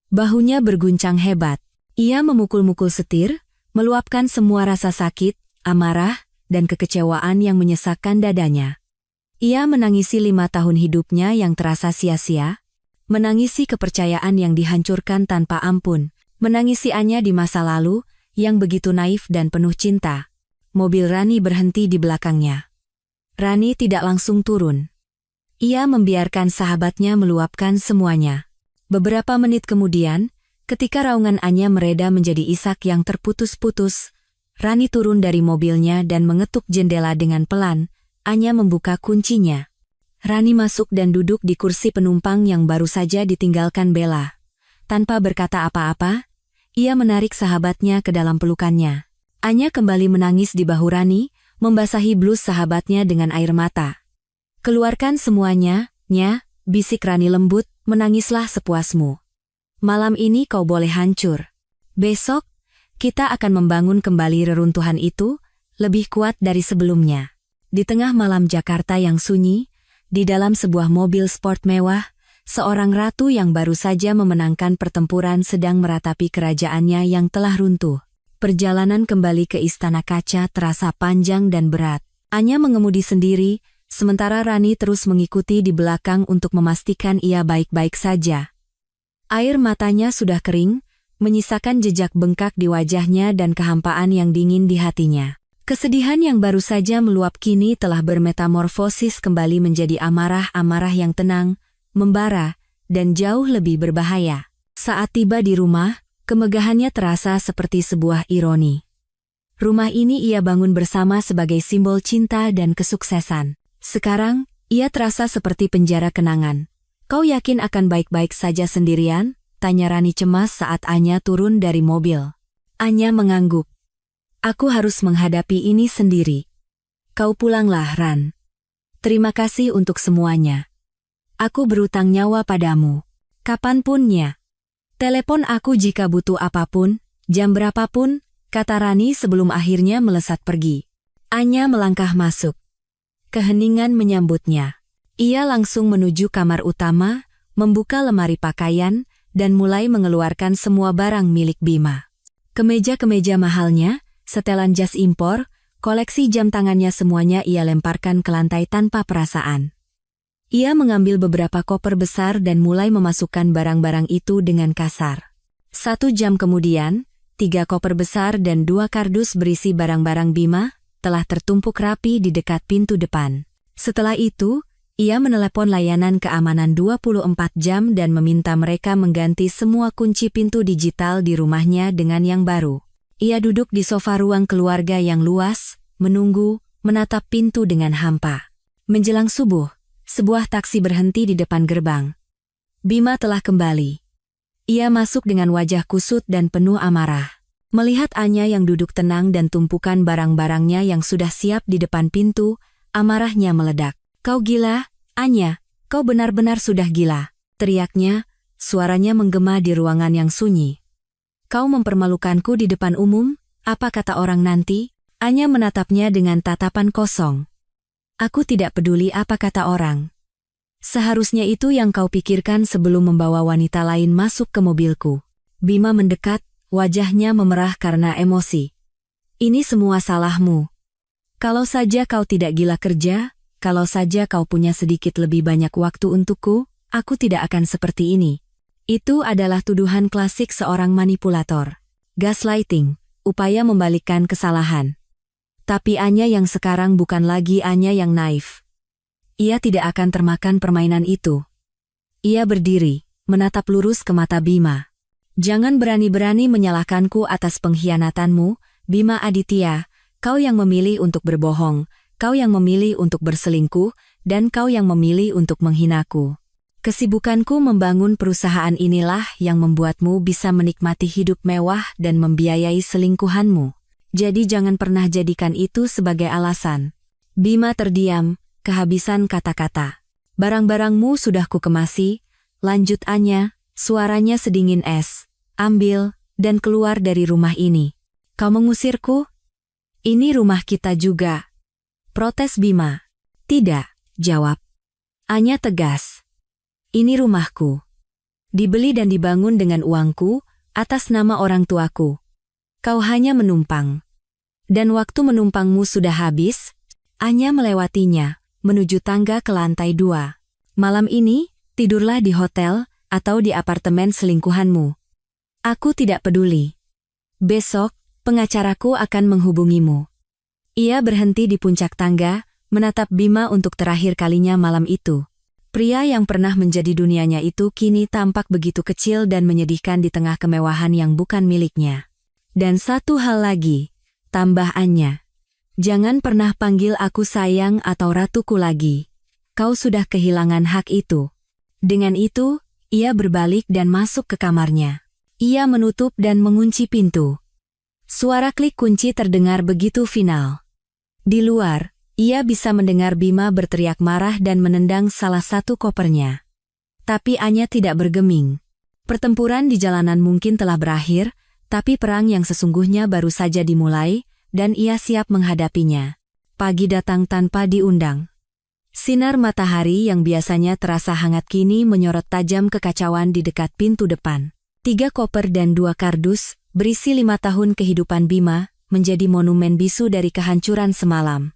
Bahunya berguncang hebat. Ia memukul-mukul setir, meluapkan semua rasa sakit, amarah, dan kekecewaan yang menyesakkan dadanya. Ia menangisi 5 tahun hidupnya yang terasa sia-sia, menangisi kepercayaan yang dihancurkan tanpa ampun, menangisi Anya di masa lalu, yang begitu naif dan penuh cinta. Mobil Rani berhenti di belakangnya. Rani tidak langsung turun. Ia membiarkan sahabatnya meluapkan semuanya. Beberapa menit kemudian, ketika raungan Anya mereda menjadi isak yang terputus-putus, Rani turun dari mobilnya dan mengetuk jendela dengan pelan. Anya membuka kuncinya. Rani masuk dan duduk di kursi penumpang yang baru saja ditinggalkan Bella. Tanpa berkata apa-apa, ia menarik sahabatnya ke dalam pelukannya. Anya kembali menangis di bahu Rani, membasahi blus sahabatnya dengan air mata. Keluarkan semuanya, Nya, bisik Rani lembut, menangislah sepuasmu. Malam ini kau boleh hancur. Besok, kita akan membangun kembali reruntuhan itu, lebih kuat dari sebelumnya. Di tengah malam Jakarta yang sunyi, di dalam sebuah mobil sport mewah, seorang ratu yang baru saja memenangkan pertempuran sedang meratapi kerajaannya yang telah runtuh. Perjalanan kembali ke Istana Kaca terasa panjang dan berat. Anya mengemudi sendiri, sementara Rani terus mengikuti di belakang untuk memastikan ia baik-baik saja. Air matanya sudah kering, menyisakan jejak bengkak di wajahnya dan kehampaan yang dingin di hatinya. Kesedihan yang baru saja meluap kini telah bermetamorfosis kembali menjadi amarah-amarah yang tenang, membara, dan jauh lebih berbahaya. Saat tiba di rumah, kemegahannya terasa seperti sebuah ironi. Rumah ini ia bangun bersama sebagai simbol cinta dan kesuksesan. Sekarang, ia terasa seperti penjara kenangan. Kau yakin akan baik-baik saja sendirian? Tanya Rani cemas saat Anya turun dari mobil. Anya mengangguk. Aku harus menghadapi ini sendiri. Kau pulanglah, Ran. Terima kasih untuk semuanya. Aku berutang nyawa padamu. Kapanpunnya. Telepon aku jika butuh apapun, jam berapapun, kata Rani sebelum akhirnya melesat pergi. Anya melangkah masuk. Keheningan menyambutnya. Ia langsung menuju kamar utama, membuka lemari pakaian, dan mulai mengeluarkan semua barang milik Bima. Kemeja-kemeja mahalnya, setelan jas impor, koleksi jam tangannya semuanya ia lemparkan ke lantai tanpa perasaan. Ia mengambil beberapa koper besar dan mulai memasukkan barang-barang itu dengan kasar. 1 jam kemudian, 3 koper besar dan 2 kardus berisi barang-barang Bima telah tertumpuk rapi di dekat pintu depan. Setelah itu, ia menelepon layanan keamanan 24 jam dan meminta mereka mengganti semua kunci pintu digital di rumahnya dengan yang baru. Ia duduk di sofa ruang keluarga yang luas, menunggu, menatap pintu dengan hampa. Menjelang subuh, sebuah taksi berhenti di depan gerbang. Bima telah kembali. Ia masuk dengan wajah kusut dan penuh amarah. Melihat Anya yang duduk tenang dan tumpukan barang-barangnya yang sudah siap di depan pintu, amarahnya meledak. Kau gila, Anya, kau benar-benar sudah gila, teriaknya, suaranya menggema di ruangan yang sunyi. Kau mempermalukanku di depan umum, apa kata orang nanti? Anya menatapnya dengan tatapan kosong. Aku tidak peduli apa kata orang. Seharusnya itu yang kau pikirkan sebelum membawa wanita lain masuk ke mobilku. Bima mendekat, wajahnya memerah karena emosi. Ini semua salahmu. Kalau saja kau tidak gila kerja, kalau saja kau punya sedikit lebih banyak waktu untukku, aku tidak akan seperti ini. Itu adalah tuduhan klasik seorang manipulator. Gaslighting, upaya membalikkan kesalahan. Tapi Anya yang sekarang bukan lagi Anya yang naif. Ia tidak akan termakan permainan itu. Ia berdiri, menatap lurus ke mata Bima. Jangan berani-berani menyalahkanku atas pengkhianatanmu, Bima Aditya, kau yang memilih untuk berbohong. Kau yang memilih untuk berselingkuh, dan kau yang memilih untuk menghinaku. Kesibukanku membangun perusahaan inilah yang membuatmu bisa menikmati hidup mewah dan membiayai selingkuhanmu. Jadi jangan pernah jadikan itu sebagai alasan. Bima terdiam, kehabisan kata-kata. Barang-barangmu sudah kukemasi, lanjut Anya, suaranya sedingin es. Ambil, dan keluar dari rumah ini. Kau mengusirku? Ini rumah kita juga. Protes Bima. Tidak, jawab Anya tegas. Ini rumahku. Dibeli dan dibangun dengan uangku, atas nama orang tuaku. Kau hanya menumpang. Dan waktu menumpangmu sudah habis, Anya melewatinya, menuju tangga ke lantai 2. Malam ini, tidurlah di hotel, atau di apartemen selingkuhanmu. Aku tidak peduli. Besok, pengacaraku akan menghubungimu. Ia berhenti di puncak tangga, menatap Bima untuk terakhir kalinya malam itu. Pria yang pernah menjadi dunianya itu kini tampak begitu kecil dan menyedihkan di tengah kemewahan yang bukan miliknya. Dan satu hal lagi, tambah Anya. Jangan pernah panggil aku sayang atau ratuku lagi. Kau sudah kehilangan hak itu. Dengan itu, ia berbalik dan masuk ke kamarnya. Ia menutup dan mengunci pintu. Suara klik kunci terdengar begitu final. Di luar, ia bisa mendengar Bima berteriak marah dan menendang salah satu kopernya. Tapi Anya tidak bergeming. Pertempuran di jalanan mungkin telah berakhir, tapi perang yang sesungguhnya baru saja dimulai, dan ia siap menghadapinya. Pagi datang tanpa diundang. Sinar matahari yang biasanya terasa hangat kini menyorot tajam kekacauan di dekat pintu depan. 3 koper dan 2 kardus, berisi 5 tahun kehidupan Bima, menjadi monumen bisu dari kehancuran semalam.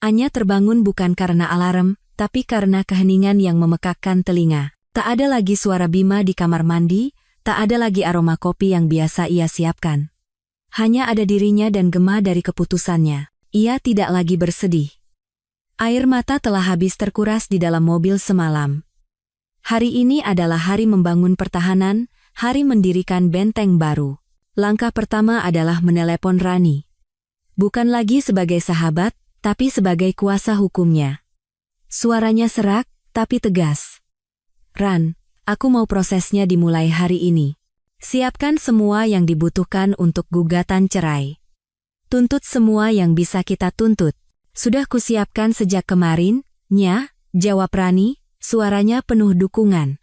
Anya terbangun bukan karena alarm, tapi karena keheningan yang memekakkan telinga. Tak ada lagi suara Bima di kamar mandi, tak ada lagi aroma kopi yang biasa ia siapkan. Hanya ada dirinya dan gema dari keputusannya. Ia tidak lagi bersedih. Air mata telah habis terkuras di dalam mobil semalam. Hari ini adalah hari membangun pertahanan, hari mendirikan benteng baru. Langkah pertama adalah menelepon Rani. Bukan lagi sebagai sahabat, tapi sebagai kuasa hukumnya. Suaranya serak, tapi tegas. Ran, Aku mau prosesnya dimulai hari ini. Siapkan semua yang dibutuhkan untuk gugatan cerai. Tuntut semua yang bisa kita tuntut. Sudah kusiapkan sejak kemarin, Nya, jawab Rani, suaranya penuh dukungan.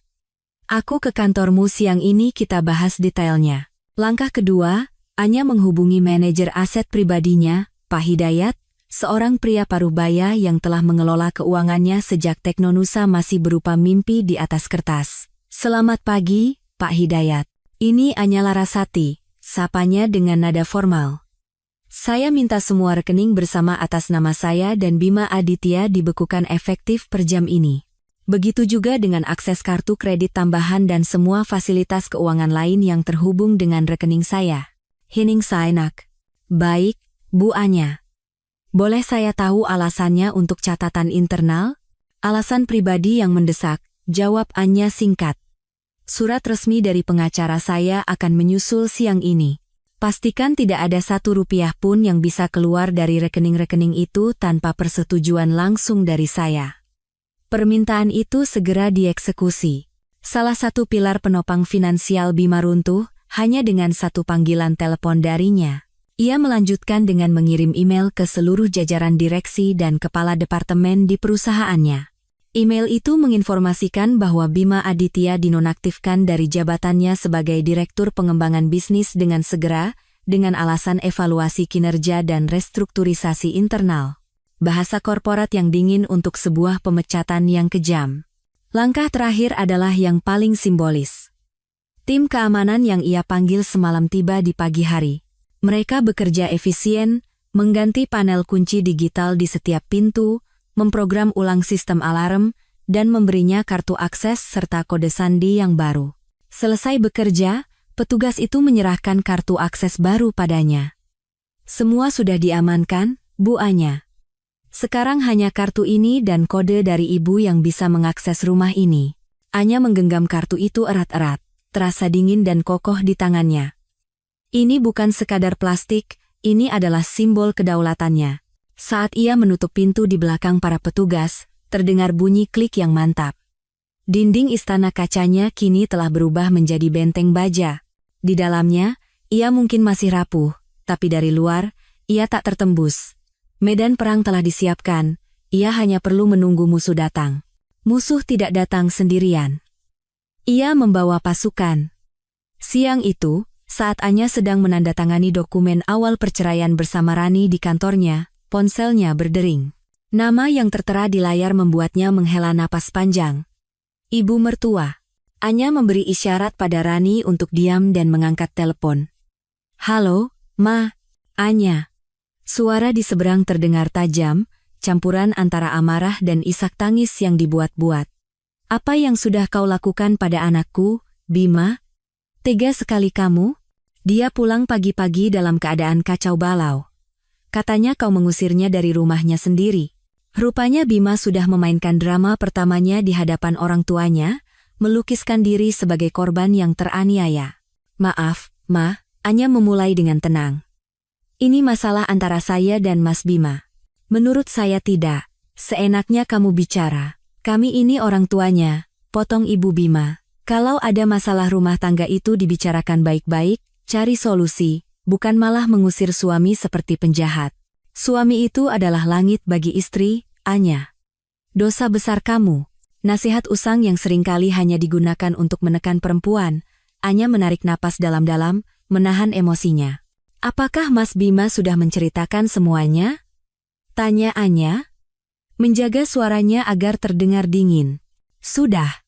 Aku ke kantormu siang ini kita bahas detailnya. Langkah kedua, Anya menghubungi manajer aset pribadinya, Pak Hidayat, seorang pria parubaya yang telah mengelola keuangannya sejak Teknonusa masih berupa mimpi di atas kertas. Selamat pagi, Pak Hidayat. Ini Anya Larasati, sapanya dengan nada formal. Saya minta semua rekening bersama atas nama saya dan Bima Aditya dibekukan efektif per jam ini. Begitu juga dengan akses kartu kredit tambahan dan semua fasilitas keuangan lain yang terhubung dengan rekening saya. Hining Sainak. Baik, Bu Anya. Boleh saya tahu alasannya untuk catatan internal? Alasan pribadi yang mendesak, jawab Anya singkat. Surat resmi dari pengacara saya akan menyusul siang ini. Pastikan tidak ada Rp1 pun yang bisa keluar dari rekening-rekening itu tanpa persetujuan langsung dari saya. Permintaan itu segera dieksekusi. Salah satu pilar penopang finansial Bima runtuh, hanya dengan satu panggilan telepon darinya. Ia melanjutkan dengan mengirim email ke seluruh jajaran direksi dan kepala departemen di perusahaannya. Email itu menginformasikan bahwa Bima Aditya dinonaktifkan dari jabatannya sebagai Direktur Pengembangan Bisnis dengan segera, dengan alasan evaluasi kinerja dan restrukturisasi internal. Bahasa korporat yang dingin untuk sebuah pemecatan yang kejam. Langkah terakhir adalah yang paling simbolis. Tim keamanan yang ia panggil semalam tiba di pagi hari. Mereka bekerja efisien, mengganti panel kunci digital di setiap pintu, memprogram ulang sistem alarm, dan memberinya kartu akses serta kode sandi yang baru. Selesai bekerja, petugas itu menyerahkan kartu akses baru padanya. Semua sudah diamankan, Bu Anya. Sekarang hanya kartu ini dan kode dari ibu yang bisa mengakses rumah ini. Anya menggenggam kartu itu erat-erat, terasa dingin dan kokoh di tangannya. Ini bukan sekadar plastik, ini adalah simbol kedaulatannya. Saat ia menutup pintu di belakang para petugas, terdengar bunyi klik yang mantap. Dinding istana kacanya kini telah berubah menjadi benteng baja. Di dalamnya, ia mungkin masih rapuh, tapi dari luar, ia tak tertembus. Medan perang telah disiapkan, ia hanya perlu menunggu musuh datang. Musuh tidak datang sendirian. Ia membawa pasukan. Siang itu, saat Anya sedang menandatangani dokumen awal perceraian bersama Rani di kantornya, ponselnya berdering. Nama yang tertera di layar membuatnya menghela napas panjang. Ibu mertua. Anya memberi isyarat pada Rani untuk diam dan mengangkat telepon. Halo, Ma. Anya. Suara di seberang terdengar tajam, campuran antara amarah dan isak tangis yang dibuat-buat. Apa yang sudah kau lakukan pada anakku, Bima? Tega sekali kamu? Dia pulang pagi-pagi dalam keadaan kacau balau. Katanya kau mengusirnya dari rumahnya sendiri. Rupanya Bima sudah memainkan drama pertamanya di hadapan orang tuanya, melukiskan diri sebagai korban yang teraniaya. Maaf, Ma, Anya memulai dengan tenang. Ini masalah antara saya dan Mas Bima. Menurut saya tidak. Seenaknya kamu bicara. Kami ini orang tuanya, potong Ibu Bima. Kalau ada masalah rumah tangga itu dibicarakan baik-baik, cari solusi, bukan malah mengusir suami seperti penjahat. Suami itu adalah langit bagi istri, Anya. Dosa besar kamu. Nasihat usang yang seringkali hanya digunakan untuk menekan perempuan. Anya menarik napas dalam-dalam, menahan emosinya. Apakah Mas Bima sudah menceritakan semuanya? Tanya Anya, menjaga suaranya agar terdengar dingin. Sudah.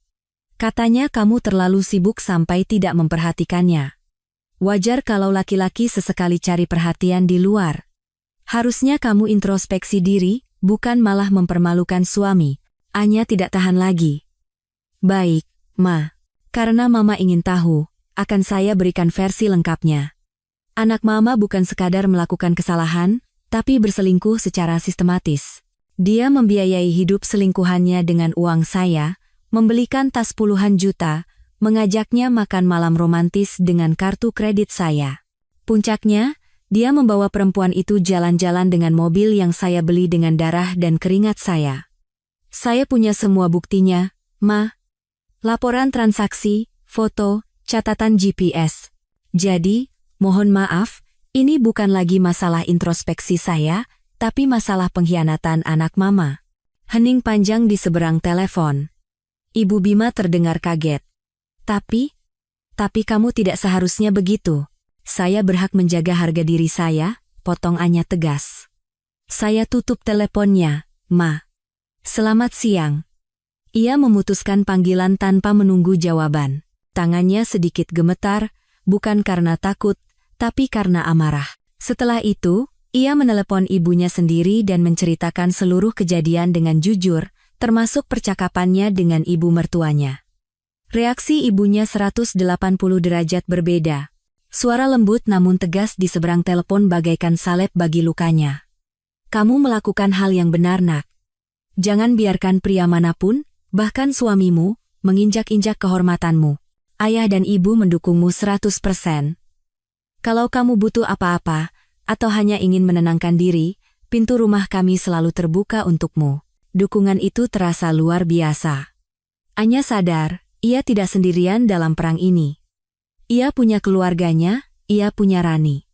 Katanya kamu terlalu sibuk sampai tidak memperhatikannya. Wajar kalau laki-laki sesekali cari perhatian di luar. Harusnya kamu introspeksi diri, bukan malah mempermalukan suami. Anya tidak tahan lagi. Baik, Ma. Karena Mama ingin tahu, akan saya berikan versi lengkapnya. Anak Mama bukan sekadar melakukan kesalahan, tapi berselingkuh secara sistematis. Dia membiayai hidup selingkuhannya dengan uang saya, membelikan tas puluhan juta, mengajaknya makan malam romantis dengan kartu kredit saya. Puncaknya, dia membawa perempuan itu jalan-jalan dengan mobil yang saya beli dengan darah dan keringat saya. Saya punya semua buktinya, Ma. laporan transaksi, foto, catatan GPS. Jadi, mohon maaf, ini bukan lagi masalah introspeksi saya, tapi masalah pengkhianatan anak mama. Hening panjang di seberang telepon. Ibu Bima terdengar kaget. Tapi kamu tidak seharusnya begitu. Saya berhak menjaga harga diri saya, potong Anya tegas. Saya tutup teleponnya, Ma. Selamat siang. Ia memutuskan panggilan tanpa menunggu jawaban. Tangannya sedikit gemetar, bukan karena takut, tapi karena amarah. Setelah itu, ia menelepon ibunya sendiri dan menceritakan seluruh kejadian dengan jujur, termasuk percakapannya dengan ibu mertuanya. Reaksi ibunya 180 derajat berbeda. Suara lembut namun tegas di seberang telepon bagaikan salep bagi lukanya. Kamu melakukan hal yang benar, Nak. Jangan biarkan pria manapun, bahkan suamimu, menginjak-injak kehormatanmu. Ayah dan ibu mendukungmu 100%. Kalau kamu butuh apa-apa, atau hanya ingin menenangkan diri, pintu rumah kami selalu terbuka untukmu. Dukungan itu terasa luar biasa. Anya sadar, ia tidak sendirian dalam perang ini. Ia punya keluarganya, ia punya Rani.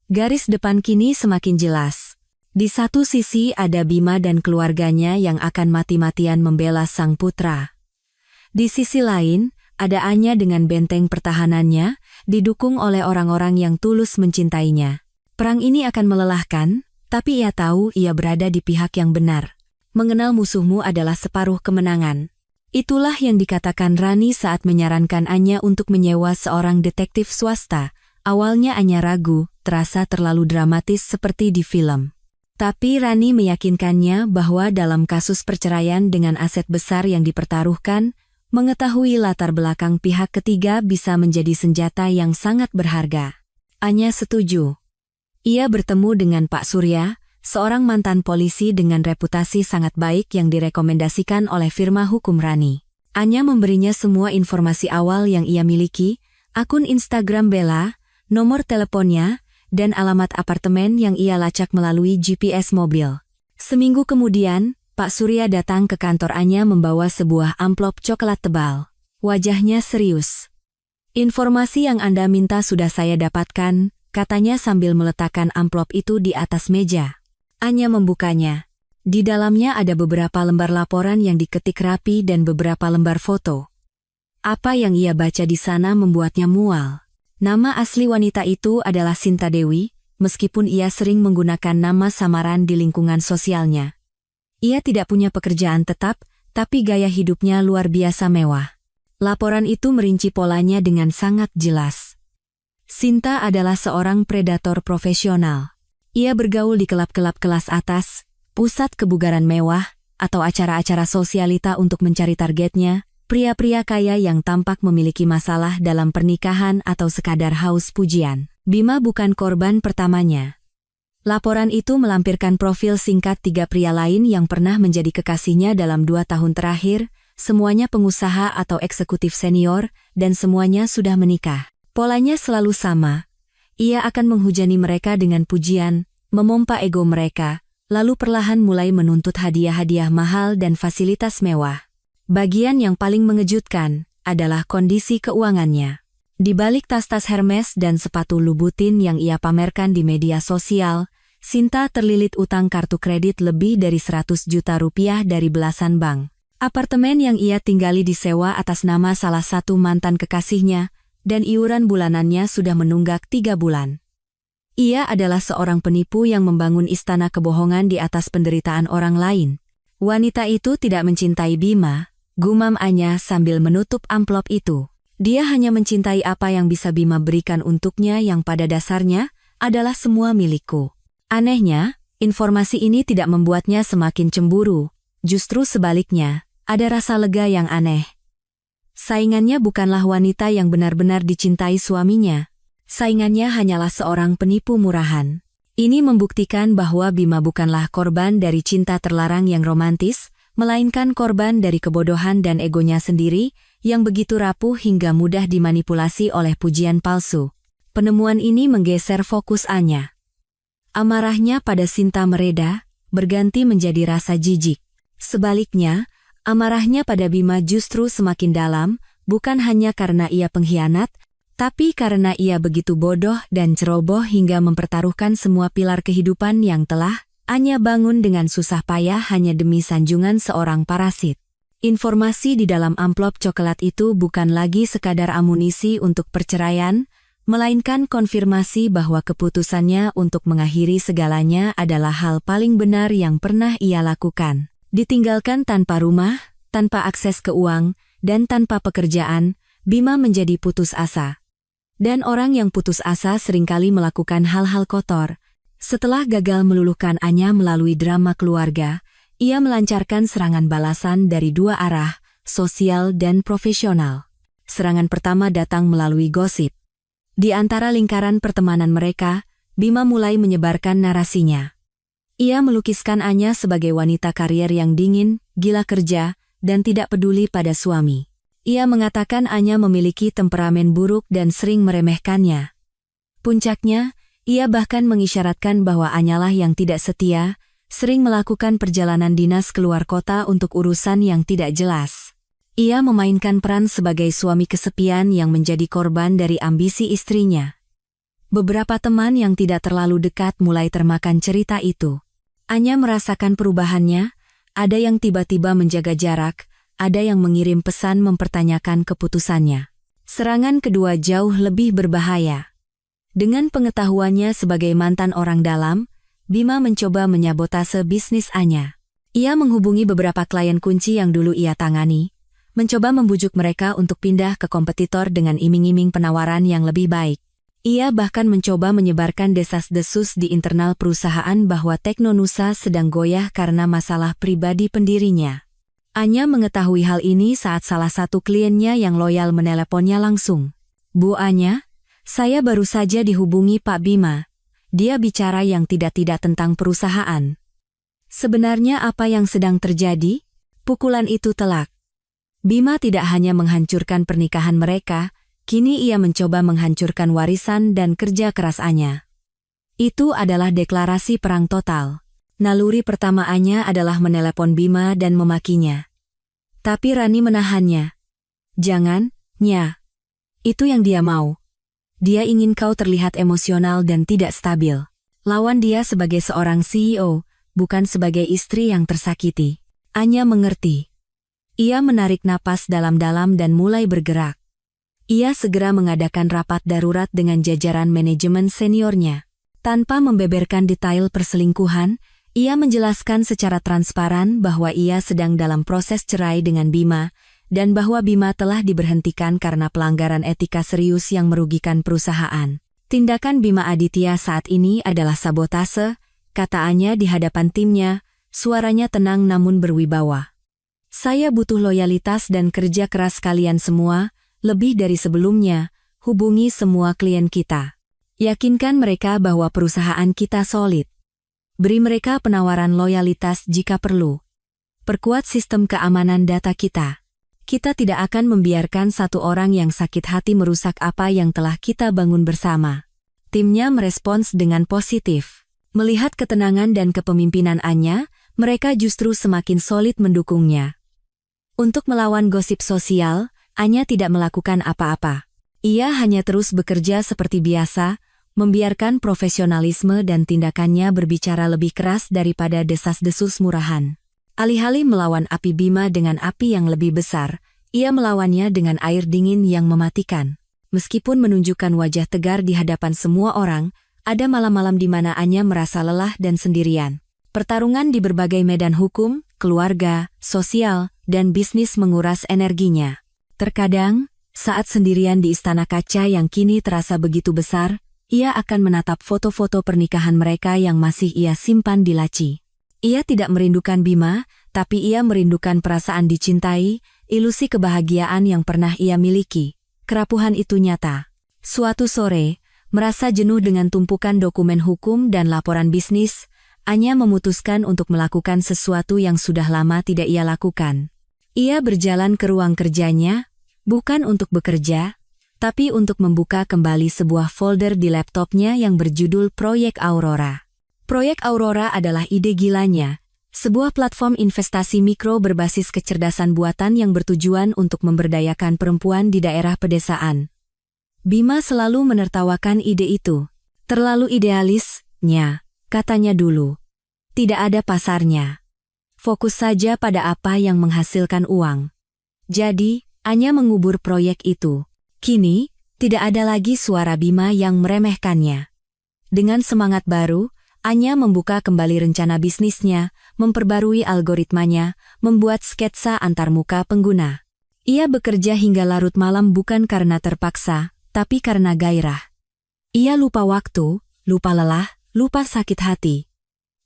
Garis depan kini semakin jelas. Di satu sisi ada Bima dan keluarganya yang akan mati-matian membela sang putra. Di sisi lain, ada Anya dengan benteng pertahanannya, didukung oleh orang-orang yang tulus mencintainya. Perang ini akan melelahkan, tapi ia tahu ia berada di pihak yang benar. Mengenal musuhmu adalah separuh kemenangan. Itulah yang dikatakan Rani saat menyarankan Anya untuk menyewa seorang detektif swasta. Awalnya Anya ragu, terasa terlalu dramatis seperti di film. Tapi Rani meyakinkannya bahwa dalam kasus perceraian dengan aset besar yang dipertaruhkan, mengetahui latar belakang pihak ketiga bisa menjadi senjata yang sangat berharga. Anya setuju. Ia bertemu dengan Pak Surya, seorang mantan polisi dengan reputasi sangat baik yang direkomendasikan oleh firma hukum Rani. Anya memberinya semua informasi awal yang ia miliki, akun Instagram Bella, nomor teleponnya, dan alamat apartemen yang ia lacak melalui GPS mobil. Seminggu kemudian, Pak Surya datang ke kantor Anya membawa sebuah amplop coklat tebal. Wajahnya serius. Informasi yang Anda minta sudah saya dapatkan, katanya sambil meletakkan amplop itu di atas meja. Anya membukanya. Di dalamnya ada beberapa lembar laporan yang diketik rapi dan beberapa lembar foto. Apa yang ia baca di sana membuatnya mual. Nama asli wanita itu adalah Sinta Dewi, meskipun ia sering menggunakan nama samaran di lingkungan sosialnya. Ia tidak punya pekerjaan tetap, tapi gaya hidupnya luar biasa mewah. Laporan itu merinci polanya dengan sangat jelas. Sinta adalah seorang predator profesional. Ia bergaul di klub-klub kelas atas, pusat kebugaran mewah, atau acara-acara sosialita untuk mencari targetnya, pria-pria kaya yang tampak memiliki masalah dalam pernikahan atau sekadar haus pujian. Bima bukan korban pertamanya. Laporan itu melampirkan profil singkat 3 pria lain yang pernah menjadi kekasihnya dalam 2 tahun terakhir, semuanya pengusaha atau eksekutif senior, dan semuanya sudah menikah. Polanya selalu sama. Ia akan menghujani mereka dengan pujian, memompa ego mereka, lalu perlahan mulai menuntut hadiah-hadiah mahal dan fasilitas mewah. Bagian yang paling mengejutkan adalah kondisi keuangannya. Di balik tas-tas Hermes dan sepatu Louboutin yang ia pamerkan di media sosial, Sinta terlilit utang kartu kredit lebih dari 100 juta rupiah dari belasan bank. Apartemen yang ia tinggali disewa atas nama salah satu mantan kekasihnya, dan iuran bulanannya sudah menunggak 3 bulan. Ia adalah seorang penipu yang membangun istana kebohongan di atas penderitaan orang lain. Wanita itu tidak mencintai Bima, gumam Anya sambil menutup amplop itu. Dia hanya mencintai apa yang bisa Bima berikan untuknya yang pada dasarnya adalah semua milikku. Anehnya, informasi ini tidak membuatnya semakin cemburu. Justru sebaliknya, ada rasa lega yang aneh. Saingannya bukanlah wanita yang benar-benar dicintai suaminya. Saingannya hanyalah seorang penipu murahan. Ini membuktikan bahwa Bima bukanlah korban dari cinta terlarang yang romantis, melainkan korban dari kebodohan dan egonya sendiri, yang begitu rapuh hingga mudah dimanipulasi oleh pujian palsu. Penemuan ini menggeser fokus Anya. Amarahnya pada Sinta mereda, berganti menjadi rasa jijik. Sebaliknya, Amarahnya pada Bima justru semakin dalam, bukan hanya karena ia pengkhianat, tapi karena ia begitu bodoh dan ceroboh hingga mempertaruhkan semua pilar kehidupan yang telah Anya bangun dengan susah payah hanya demi sanjungan seorang parasit. Informasi di dalam amplop coklat itu bukan lagi sekadar amunisi untuk perceraian, melainkan konfirmasi bahwa keputusannya untuk mengakhiri segalanya adalah hal paling benar yang pernah ia lakukan. Ditinggalkan tanpa rumah, tanpa akses ke uang, dan tanpa pekerjaan, Bima menjadi putus asa. Dan orang yang putus asa seringkali melakukan hal-hal kotor. Setelah gagal meluluhkan Anya melalui drama keluarga, ia melancarkan serangan balasan dari dua arah, sosial dan profesional. Serangan pertama datang melalui gosip. Di antara lingkaran pertemanan mereka, Bima mulai menyebarkan narasinya. Ia melukiskan Anya sebagai wanita karier yang dingin, gila kerja, dan tidak peduli pada suami. Ia mengatakan Anya memiliki temperamen buruk dan sering meremehkannya. Puncaknya, ia bahkan mengisyaratkan bahwa Anyalah yang tidak setia, sering melakukan perjalanan dinas keluar kota untuk urusan yang tidak jelas. Ia memainkan peran sebagai suami kesepian yang menjadi korban dari ambisi istrinya. Beberapa teman yang tidak terlalu dekat mulai termakan cerita itu. Anya merasakan perubahannya, ada yang tiba-tiba menjaga jarak, ada yang mengirim pesan mempertanyakan keputusannya. Serangan kedua jauh lebih berbahaya. Dengan pengetahuannya sebagai mantan orang dalam, Bima mencoba menyabotase bisnis Anya. Ia menghubungi beberapa klien kunci yang dulu ia tangani, mencoba membujuk mereka untuk pindah ke kompetitor dengan iming-iming penawaran yang lebih baik. Ia bahkan mencoba menyebarkan desas-desus di internal perusahaan bahwa Teknonusa sedang goyah karena masalah pribadi pendirinya. Anya mengetahui hal ini saat salah satu kliennya yang loyal meneleponnya langsung. "Bu Anya, saya baru saja dihubungi Pak Bima. Dia bicara yang tidak-tidak tentang perusahaan. Sebenarnya apa yang sedang terjadi?" Pukulan itu telak. Bima tidak hanya menghancurkan pernikahan mereka, kini ia mencoba menghancurkan warisan dan kerja keras Anya. Itu adalah deklarasi perang total. Naluri pertama Anya adalah menelepon Bima dan memakinya. Tapi Rani menahannya. "Jangan, Nya. Itu yang dia mau. Dia ingin kau terlihat emosional dan tidak stabil. Lawan dia sebagai seorang CEO, bukan sebagai istri yang tersakiti." Anya mengerti. Ia menarik napas dalam-dalam dan mulai bergerak. Ia segera mengadakan rapat darurat dengan jajaran manajemen seniornya. Tanpa membeberkan detail perselingkuhan, ia menjelaskan secara transparan bahwa ia sedang dalam proses cerai dengan Bima, dan bahwa Bima telah diberhentikan karena pelanggaran etika serius yang merugikan perusahaan. Tindakan Bima Aditya saat ini adalah sabotase, kata Anya di hadapan timnya, suaranya tenang namun berwibawa. "Saya butuh loyalitas dan kerja keras kalian semua, lebih dari sebelumnya. Hubungi semua klien kita. Yakinkan mereka bahwa perusahaan kita solid. Beri mereka penawaran loyalitas jika perlu. Perkuat sistem keamanan data kita. Kita tidak akan membiarkan satu orang yang sakit hati merusak apa yang telah kita bangun bersama." Timnya merespons dengan positif. Melihat ketenangan dan kepemimpinan Anya, mereka justru semakin solid mendukungnya. Untuk melawan gosip sosial, Anya tidak melakukan apa-apa. Ia hanya terus bekerja seperti biasa, membiarkan profesionalisme dan tindakannya berbicara lebih keras daripada desas-desus murahan. Alih-alih melawan api Bima dengan api yang lebih besar, ia melawannya dengan air dingin yang mematikan. Meskipun menunjukkan wajah tegar di hadapan semua orang, ada malam-malam di mana Anya merasa lelah dan sendirian. Pertarungan di berbagai medan hukum, keluarga, sosial, dan bisnis menguras energinya. Terkadang, saat sendirian di istana kaca yang kini terasa begitu besar, ia akan menatap foto-foto pernikahan mereka yang masih ia simpan di laci. Ia tidak merindukan Bima, tapi ia merindukan perasaan dicintai, ilusi kebahagiaan yang pernah ia miliki. Kerapuhan itu nyata. Suatu sore, merasa jenuh dengan tumpukan dokumen hukum dan laporan bisnis, Anya memutuskan untuk melakukan sesuatu yang sudah lama tidak ia lakukan. Ia berjalan ke ruang kerjanya, bukan untuk bekerja, tapi untuk membuka kembali sebuah folder di laptopnya yang berjudul Proyek Aurora. Proyek Aurora adalah ide gilanya, Sebuah platform investasi mikro berbasis kecerdasan buatan yang bertujuan untuk memberdayakan perempuan di daerah pedesaan. Bima selalu menertawakan ide itu. Terlalu idealis, Nya, katanya dulu. Tidak ada pasarnya. Fokus saja pada apa yang menghasilkan uang. Jadi, Anya mengubur proyek itu. Kini, tidak ada lagi suara Bima yang meremehkannya. Dengan semangat baru, Anya membuka kembali rencana bisnisnya, memperbarui algoritmanya, membuat sketsa antarmuka pengguna. Ia bekerja hingga larut malam bukan karena terpaksa, tapi karena gairah. Ia lupa waktu, lupa lelah, lupa sakit hati.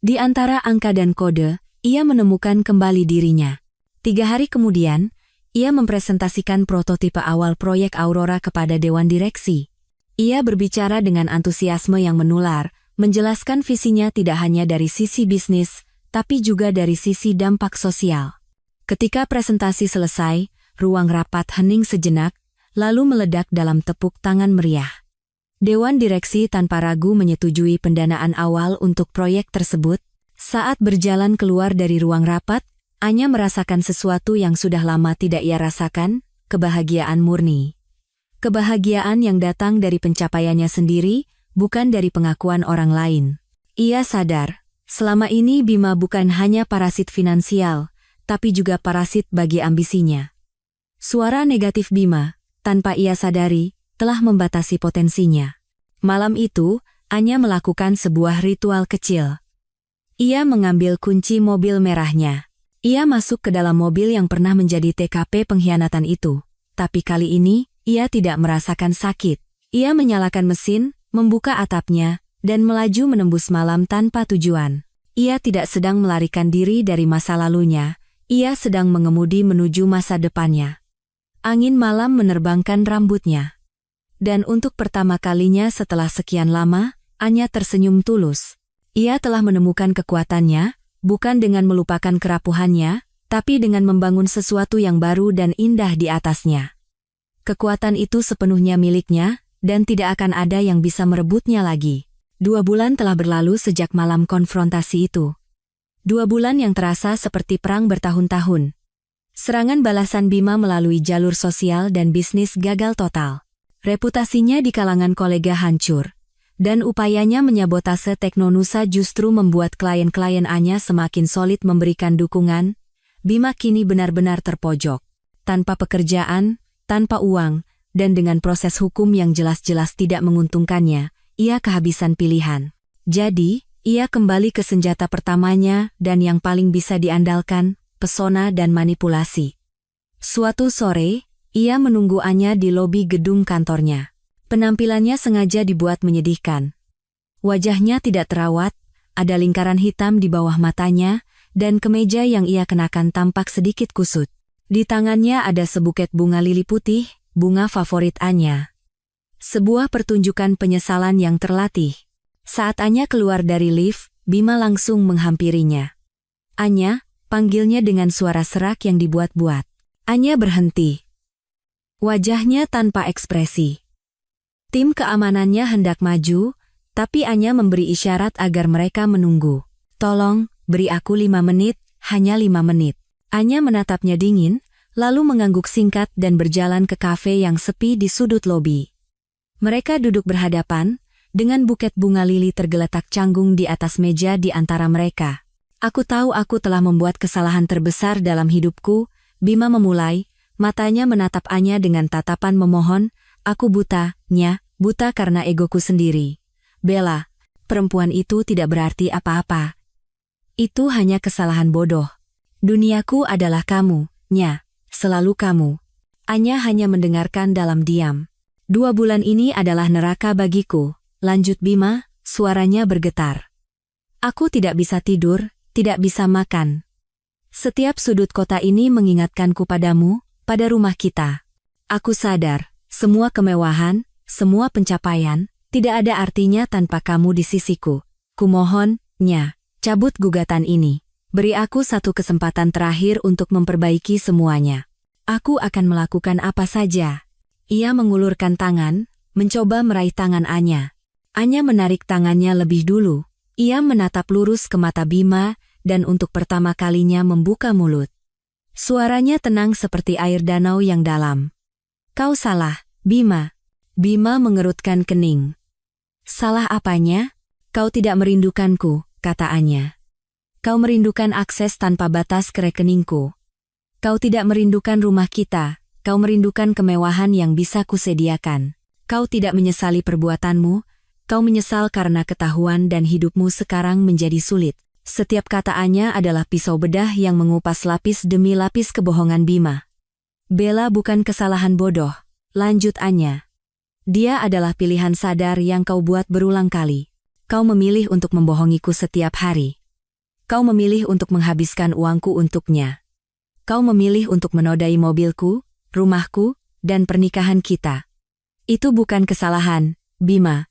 Di antara angka dan kode, ia menemukan kembali dirinya. 3 hari kemudian, ia mempresentasikan prototipe awal proyek Aurora kepada Dewan Direksi. Ia berbicara dengan antusiasme yang menular, menjelaskan visinya tidak hanya dari sisi bisnis, tapi juga dari sisi dampak sosial. Ketika presentasi selesai, ruang rapat hening sejenak, lalu meledak dalam tepuk tangan meriah. Dewan Direksi tanpa ragu menyetujui pendanaan awal untuk proyek tersebut. Saat berjalan keluar dari ruang rapat, Anya merasakan sesuatu yang sudah lama tidak ia rasakan, kebahagiaan murni. Kebahagiaan yang datang dari pencapaiannya sendiri, bukan dari pengakuan orang lain. Ia sadar, selama ini Bima bukan hanya parasit finansial, tapi juga parasit bagi ambisinya. Suara negatif Bima, tanpa ia sadari, telah membatasi potensinya. Malam itu, Anya melakukan sebuah ritual kecil. Ia mengambil kunci mobil merahnya. Ia masuk ke dalam mobil yang pernah menjadi TKP pengkhianatan itu. Tapi kali ini, ia tidak merasakan sakit. Ia menyalakan mesin, membuka atapnya, dan melaju menembus malam tanpa tujuan. Ia tidak sedang melarikan diri dari masa lalunya, ia sedang mengemudi menuju masa depannya. Angin malam menerbangkan rambutnya. Dan untuk pertama kalinya setelah sekian lama, Anya tersenyum tulus. Ia telah menemukan kekuatannya, bukan dengan melupakan kerapuhannya, tapi dengan membangun sesuatu yang baru dan indah di atasnya. Kekuatan itu sepenuhnya miliknya, dan tidak akan ada yang bisa merebutnya lagi. 2 bulan telah berlalu sejak malam konfrontasi itu. 2 bulan yang terasa seperti perang bertahun-tahun. Serangan balasan Bima melalui jalur sosial dan bisnis gagal total. Reputasinya di kalangan kolega hancur. Dan upayanya menyabotase Teknonusa justru membuat klien-klien Anya semakin solid memberikan dukungan. Bima kini benar-benar terpojok. Tanpa pekerjaan, tanpa uang, dan dengan proses hukum yang jelas-jelas tidak menguntungkannya, ia kehabisan pilihan. Jadi, ia kembali ke senjata pertamanya dan yang paling bisa diandalkan, pesona dan manipulasi. Suatu sore, ia menunggu Anya di lobi gedung kantornya. Penampilannya sengaja dibuat menyedihkan. Wajahnya tidak terawat, ada lingkaran hitam di bawah matanya, dan kemeja yang ia kenakan tampak sedikit kusut. Di tangannya ada sebuket bunga lili putih, bunga favorit Anya. Sebuah pertunjukan penyesalan yang terlatih. Saat Anya keluar dari lift, Bima langsung menghampirinya. Anya, panggilnya dengan suara serak yang dibuat-buat. Anya berhenti. Wajahnya tanpa ekspresi. Tim keamanannya hendak maju, tapi Anya memberi isyarat agar mereka menunggu. Tolong, beri aku 5 menit, hanya 5 menit. Anya menatapnya dingin, lalu mengangguk singkat dan berjalan ke kafe yang sepi di sudut lobi. Mereka duduk berhadapan, dengan buket bunga lili tergeletak canggung di atas meja di antara mereka. Aku tahu aku telah membuat kesalahan terbesar dalam hidupku, Bima memulai, matanya menatap Anya dengan tatapan memohon. Aku buta, Nya, buta karena egoku sendiri. Bella, perempuan itu tidak berarti apa-apa. Itu hanya kesalahan bodoh. Duniaku adalah kamu, Nya, selalu kamu. Anya hanya mendengarkan dalam diam. 2 bulan ini adalah neraka bagiku, lanjut Bima, suaranya bergetar. Aku tidak bisa tidur, tidak bisa makan. Setiap sudut kota ini mengingatkanku padamu, pada rumah kita. Aku sadar. Semua kemewahan, semua pencapaian, tidak ada artinya tanpa kamu di sisiku. Kumohon, Nya, cabut gugatan ini. Beri aku satu kesempatan terakhir untuk memperbaiki semuanya. Aku akan melakukan apa saja. Ia mengulurkan tangan, mencoba meraih tangan Anya. Anya menarik tangannya lebih dulu. Ia menatap lurus ke mata Bima, dan untuk pertama kalinya membuka mulut. Suaranya tenang seperti air danau yang dalam. Kau salah, Bima. Bima mengerutkan kening. Salah apanya? Kau tidak merindukanku, kata Anya. Kau merindukan akses tanpa batas ke rekeningku. Kau tidak merindukan rumah kita, kau merindukan kemewahan yang bisa kusediakan. Kau tidak menyesali perbuatanmu, kau menyesal karena ketahuan dan hidupmu sekarang menjadi sulit. Setiap kata Anya adalah pisau bedah yang mengupas lapis demi lapis kebohongan Bima. Bella bukan kesalahan bodoh, lanjut Anya. Dia adalah pilihan sadar yang kau buat berulang kali. Kau memilih untuk membohongiku setiap hari. Kau memilih untuk menghabiskan uangku untuknya. Kau memilih untuk menodai mobilku, rumahku, dan pernikahan kita. Itu bukan kesalahan, Bima.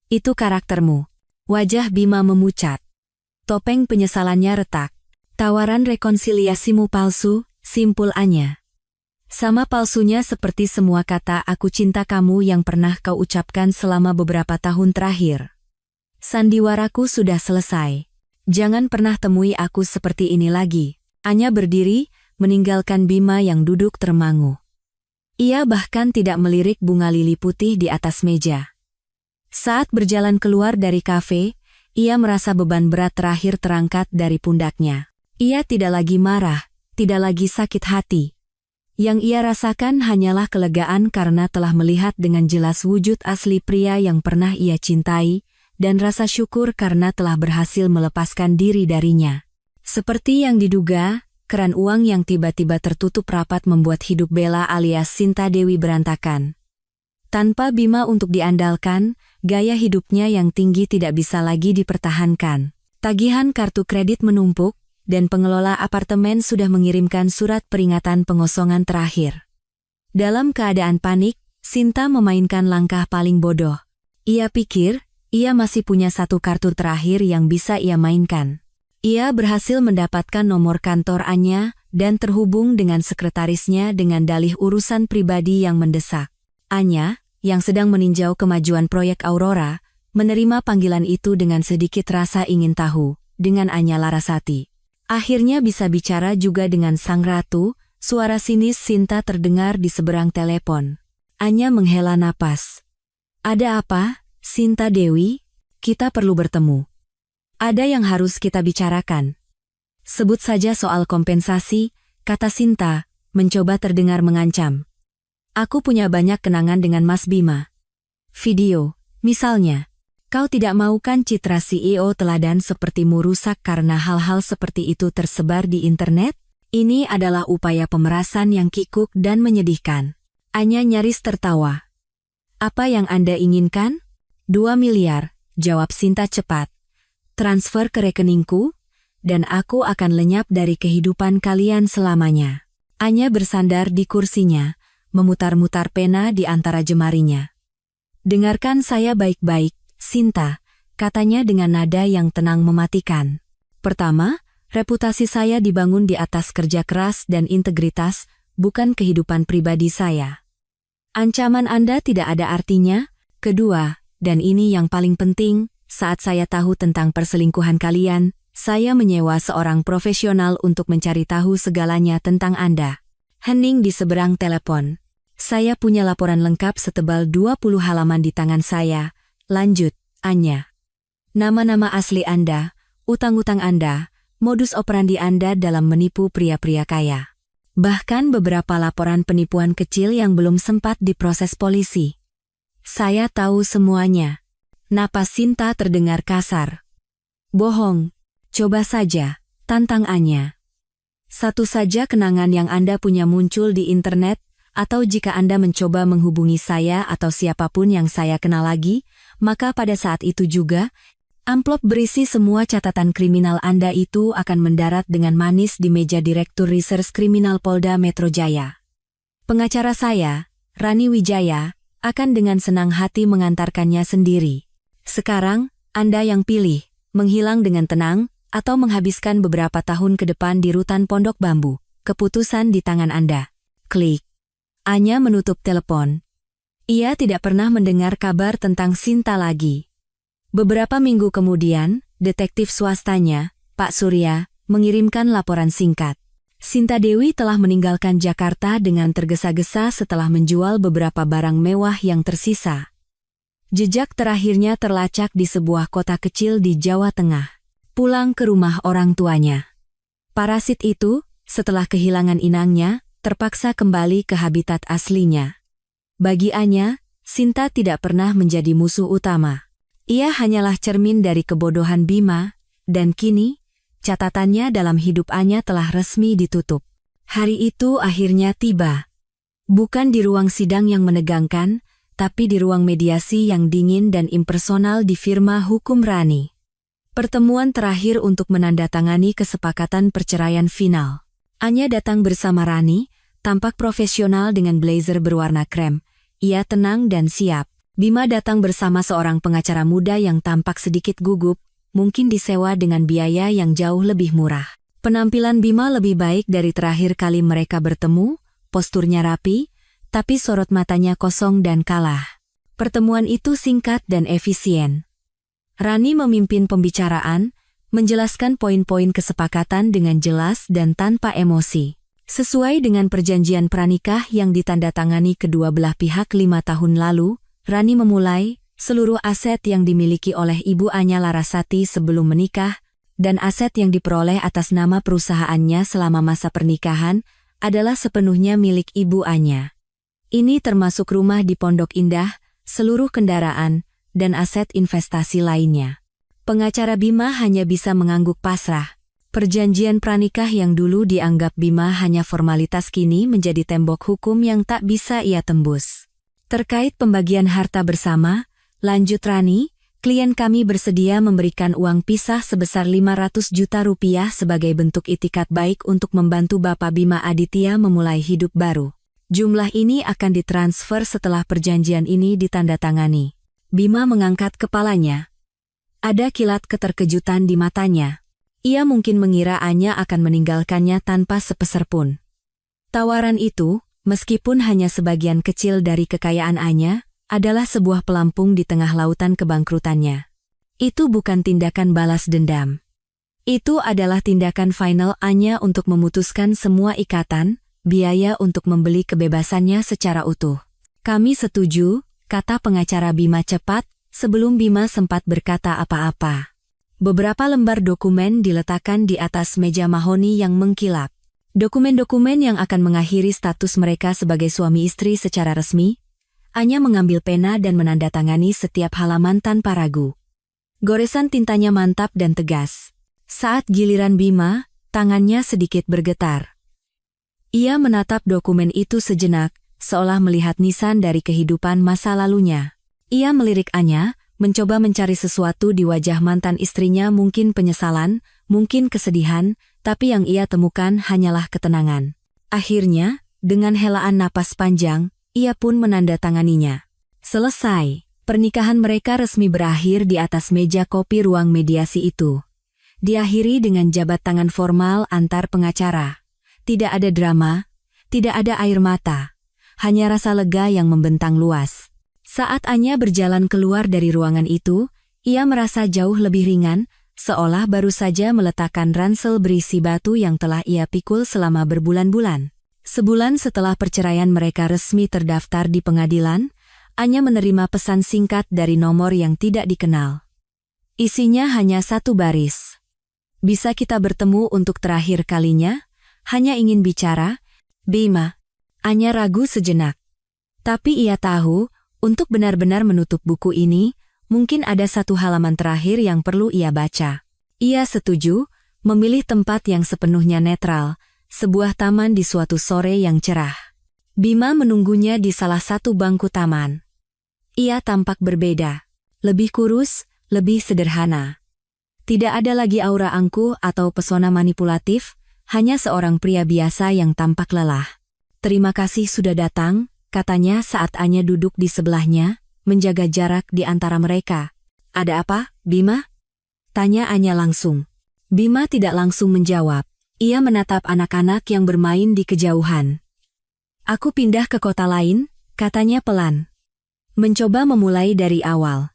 Itu karaktermu. Wajah Bima memucat. Topeng penyesalannya retak. Tawaran rekonsiliasimu palsu, simpul Anya. Sama palsunya seperti semua kata aku cinta kamu yang pernah kau ucapkan selama beberapa tahun terakhir. Sandiwaraku sudah selesai. Jangan pernah temui aku seperti ini lagi. Anya berdiri, meninggalkan Bima yang duduk termangu. Ia bahkan tidak melirik bunga lili putih di atas meja. Saat berjalan keluar dari kafe, ia merasa beban berat terakhir terangkat dari pundaknya. Ia tidak lagi marah, tidak lagi sakit hati. Yang ia rasakan hanyalah kelegaan karena telah melihat dengan jelas wujud asli pria yang pernah ia cintai, dan rasa syukur karena telah berhasil melepaskan diri darinya. Seperti yang diduga, keran uang yang tiba-tiba tertutup rapat membuat hidup Bella alias Sinta Dewi berantakan. Tanpa Bima untuk diandalkan, gaya hidupnya yang tinggi tidak bisa lagi dipertahankan. Tagihan kartu kredit menumpuk, dan pengelola apartemen sudah mengirimkan surat peringatan pengosongan terakhir. Dalam keadaan panik, Sinta memainkan langkah paling bodoh. Ia pikir, ia masih punya satu kartu terakhir yang bisa ia mainkan. Ia berhasil mendapatkan nomor kantor Anya dan terhubung dengan sekretarisnya dengan dalih urusan pribadi yang mendesak. Anya, yang sedang meninjau kemajuan proyek Aurora, menerima panggilan itu dengan sedikit rasa ingin tahu, dengan Anya Larasati. Akhirnya bisa bicara juga dengan sang ratu, suara sinis Sinta terdengar di seberang telepon. Anya menghela napas. Ada apa, Sinta Dewi? Kita perlu bertemu. Ada yang harus kita bicarakan. Sebut saja soal kompensasi, kata Sinta, mencoba terdengar mengancam. Aku punya banyak kenangan dengan Mas Bima. Video, misalnya. Kau tidak mau kan citra CEO teladan sepertimu rusak karena hal-hal seperti itu tersebar di internet? Ini adalah upaya pemerasan yang kikuk dan menyedihkan. Anya nyaris tertawa. Apa yang Anda inginkan? 2 miliar, jawab Sinta cepat. Transfer ke rekeningku, dan aku akan lenyap dari kehidupan kalian selamanya. Anya bersandar di kursinya, memutar-mutar pena di antara jemarinya. Dengarkan saya baik-baik, Sinta, katanya dengan nada yang tenang mematikan. Pertama, reputasi saya dibangun di atas kerja keras dan integritas, bukan kehidupan pribadi saya. Ancaman Anda tidak ada artinya. Kedua, dan ini yang paling penting, saat saya tahu tentang perselingkuhan kalian, saya menyewa seorang profesional untuk mencari tahu segalanya tentang Anda. Hening di seberang telepon. Saya punya laporan lengkap setebal 20 halaman di tangan saya, lanjut, Anya. Nama-nama asli Anda, utang-utang Anda, modus operandi Anda dalam menipu pria-pria kaya. Bahkan beberapa laporan penipuan kecil yang belum sempat diproses polisi. Saya tahu semuanya. Napas Sinta terdengar kasar. Bohong. Coba saja, tantang Anya. Satu saja kenangan yang Anda punya muncul di internet, atau jika Anda mencoba menghubungi saya atau siapapun yang saya kenal lagi, maka pada saat itu juga, amplop berisi semua catatan kriminal Anda itu akan mendarat dengan manis di meja Direktur Reserse Kriminal Polda Metro Jaya. Pengacara saya, Rani Wijaya, akan dengan senang hati mengantarkannya sendiri. Sekarang, Anda yang pilih, menghilang dengan tenang, atau menghabiskan beberapa tahun ke depan di rutan Pondok Bambu. Keputusan di tangan Anda. Klik. Anya menutup telepon. Ia tidak pernah mendengar kabar tentang Sinta lagi. Beberapa minggu kemudian, detektif swastanya, Pak Surya, mengirimkan laporan singkat. Sinta Dewi telah meninggalkan Jakarta dengan tergesa-gesa setelah menjual beberapa barang mewah yang tersisa. Jejak terakhirnya terlacak di sebuah kota kecil di Jawa Tengah. Pulang ke rumah orang tuanya. Parasit itu, setelah kehilangan inangnya, terpaksa kembali ke habitat aslinya. Bagi Anya, Sinta tidak pernah menjadi musuh utama. Ia hanyalah cermin dari kebodohan Bima, dan kini, catatannya dalam hidup Anya telah resmi ditutup. Hari itu akhirnya tiba. Bukan di ruang sidang yang menegangkan, tapi di ruang mediasi yang dingin dan impersonal di firma hukum Rani. Pertemuan terakhir untuk menandatangani kesepakatan perceraian final. Anya datang bersama Rani, tampak profesional dengan blazer berwarna krem. Ia tenang dan siap. Bima datang bersama seorang pengacara muda yang tampak sedikit gugup, mungkin disewa dengan biaya yang jauh lebih murah. Penampilan Bima lebih baik dari terakhir kali mereka bertemu, posturnya rapi, tapi sorot matanya kosong dan kalah. Pertemuan itu singkat dan efisien. Rani memimpin pembicaraan, menjelaskan poin-poin kesepakatan dengan jelas dan tanpa emosi. Sesuai dengan perjanjian pranikah yang ditandatangani kedua belah pihak 5 tahun lalu, Rani memulai, seluruh aset yang dimiliki oleh Ibu Anya Larasati sebelum menikah, dan aset yang diperoleh atas nama perusahaannya selama masa pernikahan, adalah sepenuhnya milik Ibu Anya. Ini termasuk rumah di Pondok Indah, seluruh kendaraan, dan aset investasi lainnya. Pengacara Bima hanya bisa mengangguk pasrah. Perjanjian pranikah yang dulu dianggap Bima hanya formalitas kini menjadi tembok hukum yang tak bisa ia tembus. Terkait pembagian harta bersama, lanjut Rani, klien kami bersedia memberikan uang pisah sebesar 500 juta rupiah sebagai bentuk itikat baik untuk membantu Bapak Bima Aditya memulai hidup baru. Jumlah ini akan ditransfer setelah perjanjian ini ditandatangani. Bima mengangkat kepalanya. Ada kilat keterkejutan di matanya. Ia mungkin mengira Anya akan meninggalkannya tanpa sepeser pun. Tawaran itu, meskipun hanya sebagian kecil dari kekayaan Anya, adalah sebuah pelampung di tengah lautan kebangkrutannya. Itu bukan tindakan balas dendam. Itu adalah tindakan final Anya untuk memutuskan semua ikatan, biaya untuk membeli kebebasannya secara utuh. Kami setuju, kata pengacara Bima cepat, sebelum Bima sempat berkata apa-apa. Beberapa lembar dokumen diletakkan di atas meja mahoni yang mengkilap. Dokumen-dokumen yang akan mengakhiri status mereka sebagai suami istri secara resmi. Anya mengambil pena dan menandatangani setiap halaman tanpa ragu. Goresan tintanya mantap dan tegas. Saat giliran Bima, tangannya sedikit bergetar. Ia menatap dokumen itu sejenak, seolah melihat nisan dari kehidupan masa lalunya. Ia melirik Anya, mencoba mencari sesuatu di wajah mantan istrinya, mungkin penyesalan, mungkin kesedihan, tapi yang ia temukan hanyalah ketenangan. Akhirnya, dengan helaan napas panjang, ia pun menandatanganinya. Selesai, pernikahan mereka resmi berakhir di atas meja kopi ruang mediasi itu. Diakhiri dengan jabat tangan formal antar pengacara. Tidak ada drama, tidak ada air mata, hanya rasa lega yang membentang luas. Saat Anya berjalan keluar dari ruangan itu, ia merasa jauh lebih ringan, seolah baru saja meletakkan ransel berisi batu yang telah ia pikul selama berbulan-bulan. Sebulan setelah perceraian mereka resmi terdaftar di pengadilan, Anya menerima pesan singkat dari nomor yang tidak dikenal. Isinya hanya satu baris. Bisa kita bertemu untuk terakhir kalinya? Hanya ingin bicara, Bima. Anya ragu sejenak. Tapi ia tahu, untuk benar-benar menutup buku ini, mungkin ada satu halaman terakhir yang perlu ia baca. Ia setuju, memilih tempat yang sepenuhnya netral, sebuah taman di suatu sore yang cerah. Bima menunggunya di salah satu bangku taman. Ia tampak berbeda, lebih kurus, lebih sederhana. Tidak ada lagi aura angkuh atau pesona manipulatif, hanya seorang pria biasa yang tampak lelah. Terima kasih sudah datang, katanya saat Anya duduk di sebelahnya, menjaga jarak di antara mereka. Ada apa, Bima? Tanya Anya langsung. Bima tidak langsung menjawab. Ia menatap anak-anak yang bermain di kejauhan. Aku pindah ke kota lain, katanya pelan. Mencoba memulai dari awal.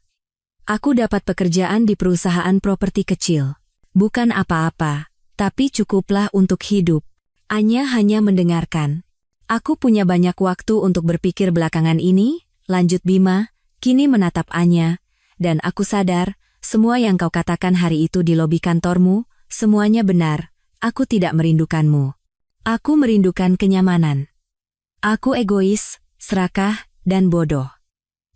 Aku dapat pekerjaan di perusahaan properti kecil. Bukan apa-apa, tapi cukuplah untuk hidup. Anya hanya mendengarkan. Aku punya banyak waktu untuk berpikir belakangan ini, lanjut Bima, kini menatap Anya, dan aku sadar, semua yang kau katakan hari itu di lobi kantormu, semuanya benar, aku tidak merindukanmu. Aku merindukan kenyamanan. Aku egois, serakah, dan bodoh.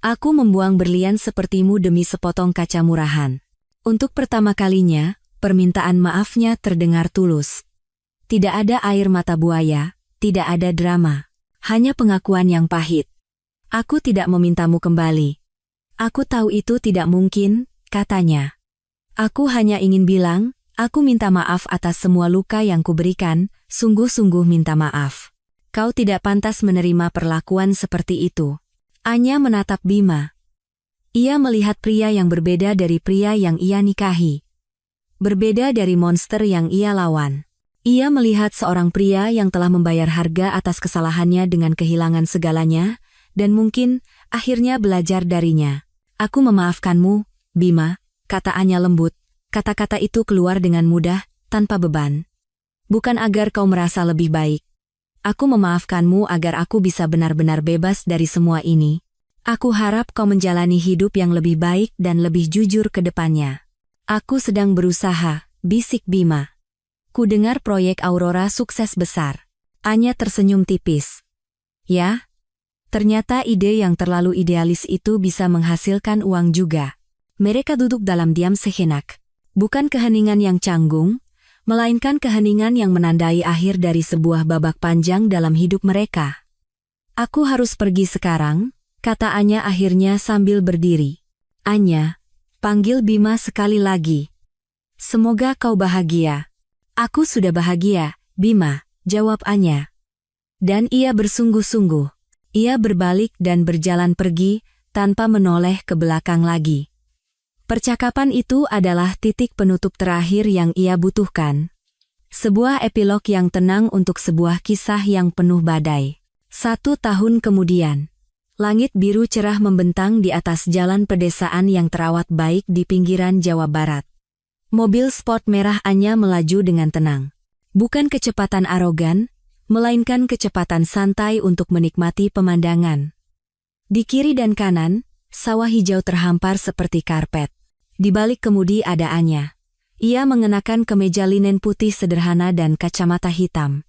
Aku membuang berlian sepertimu demi sepotong kaca murahan. Untuk pertama kalinya, permintaan maafnya terdengar tulus. Tidak ada air mata buaya, tidak ada drama. Hanya pengakuan yang pahit. Aku tidak memintamu kembali. Aku tahu itu tidak mungkin, katanya. Aku hanya ingin bilang, aku minta maaf atas semua luka yang kuberikan, sungguh-sungguh minta maaf. Kau tidak pantas menerima perlakuan seperti itu. Anya menatap Bima. Ia melihat pria yang berbeda dari pria yang ia nikahi. Berbeda dari monster yang ia lawan. Ia melihat seorang pria yang telah membayar harga atas kesalahannya dengan kehilangan segalanya, dan mungkin, akhirnya belajar darinya. Aku memaafkanmu, Bima, kata Anya lembut. Kata-kata itu keluar dengan mudah, tanpa beban. Bukan agar kau merasa lebih baik. Aku memaafkanmu agar aku bisa benar-benar bebas dari semua ini. Aku harap kau menjalani hidup yang lebih baik dan lebih jujur ke depannya. Aku sedang berusaha, bisik Bima. Ku dengar proyek Aurora sukses besar. Anya tersenyum tipis. Ya? Ternyata ide yang terlalu idealis itu bisa menghasilkan uang juga. Mereka duduk dalam diam sejenak. Bukan keheningan yang canggung, melainkan keheningan yang menandai akhir dari sebuah babak panjang dalam hidup mereka. Aku harus pergi sekarang, kata Anya akhirnya sambil berdiri. Anya, panggil Bima sekali lagi. Semoga kau bahagia. Aku sudah bahagia, Bima, jawab Anya. Dan ia bersungguh-sungguh. Ia berbalik dan berjalan pergi, tanpa menoleh ke belakang lagi. Percakapan itu adalah titik penutup terakhir yang ia butuhkan. Sebuah epilog yang tenang untuk sebuah kisah yang penuh badai. 1 tahun kemudian, langit biru cerah membentang di atas jalan pedesaan yang terawat baik di pinggiran Jawa Barat. Mobil sport merah Anya melaju dengan tenang. Bukan kecepatan arogan, melainkan kecepatan santai untuk menikmati pemandangan. Di kiri dan kanan, sawah hijau terhampar seperti karpet. Di balik kemudi ada Anya. Ia mengenakan kemeja linen putih sederhana dan kacamata hitam.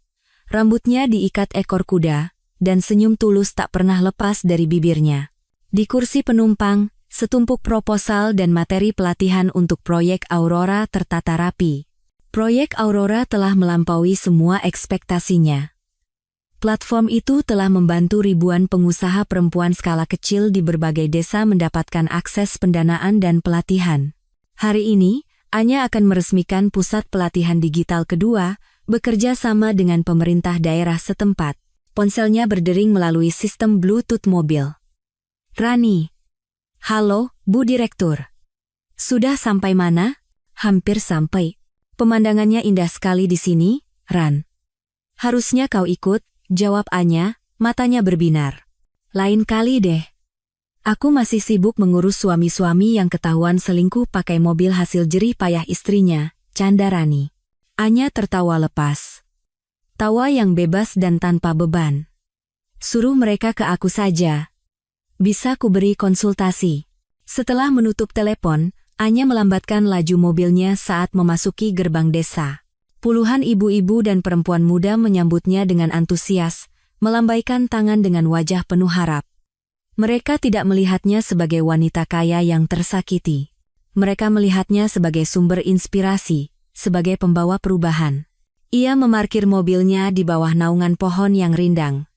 Rambutnya diikat ekor kuda, dan senyum tulus tak pernah lepas dari bibirnya. Di kursi penumpang, setumpuk proposal dan materi pelatihan untuk proyek Aurora tertata rapi. Proyek Aurora telah melampaui semua ekspektasinya. Platform itu telah membantu ribuan pengusaha perempuan skala kecil di berbagai desa mendapatkan akses pendanaan dan pelatihan. Hari ini, Anya akan meresmikan pusat pelatihan digital kedua, bekerja sama dengan pemerintah daerah setempat. Ponselnya berdering melalui sistem Bluetooth mobil. Rani. Halo, Bu Direktur. Sudah sampai mana? Hampir sampai. Pemandangannya indah sekali di sini, Ran. Harusnya kau ikut, jawab Anya, matanya berbinar. Lain kali deh. Aku masih sibuk mengurus suami-suami yang ketahuan selingkuh pakai mobil hasil jerih payah istrinya, canda Rani. Anya tertawa lepas. Tawa yang bebas dan tanpa beban. Suruh mereka ke aku saja. Bisa ku beri konsultasi. Setelah menutup telepon, Anya melambatkan laju mobilnya saat memasuki gerbang desa. Puluhan ibu-ibu dan perempuan muda menyambutnya dengan antusias, melambaikan tangan dengan wajah penuh harap. Mereka tidak melihatnya sebagai wanita kaya yang tersakiti. Mereka melihatnya sebagai sumber inspirasi, sebagai pembawa perubahan. Ia memarkir mobilnya di bawah naungan pohon yang rindang.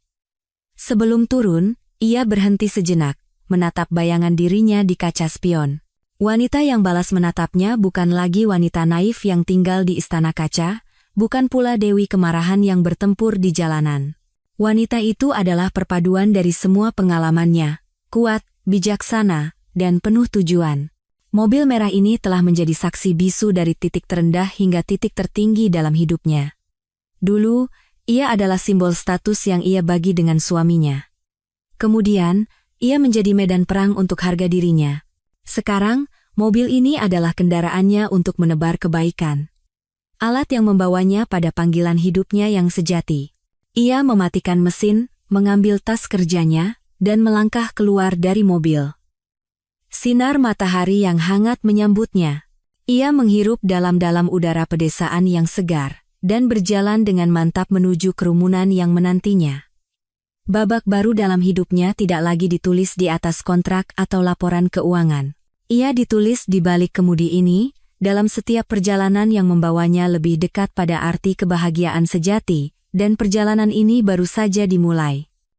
Sebelum turun, ia berhenti sejenak, menatap bayangan dirinya di kaca spion. Wanita yang balas menatapnya bukan lagi wanita naif yang tinggal di istana kaca, bukan pula Dewi Kemarahan yang bertempur di jalanan. Wanita itu adalah perpaduan dari semua pengalamannya, kuat, bijaksana, dan penuh tujuan. Mobil merah ini telah menjadi saksi bisu dari titik terendah hingga titik tertinggi dalam hidupnya. Dulu, ia adalah simbol status yang ia bagi dengan suaminya. Kemudian, ia menjadi medan perang untuk harga dirinya. Sekarang, Mobil ini adalah kendaraannya untuk menebar kebaikan. Alat yang membawanya pada panggilan hidupnya yang sejati. Ia mematikan mesin, mengambil tas kerjanya, dan melangkah keluar dari mobil. Sinar matahari yang hangat menyambutnya. Ia menghirup dalam-dalam udara pedesaan yang segar, dan berjalan dengan mantap menuju kerumunan yang menantinya. Babak baru dalam hidupnya tidak lagi ditulis di atas kontrak atau laporan keuangan. Ia ditulis di balik kemudi ini, dalam setiap perjalanan yang membawanya lebih dekat pada arti kebahagiaan sejati, dan perjalanan ini baru saja dimulai.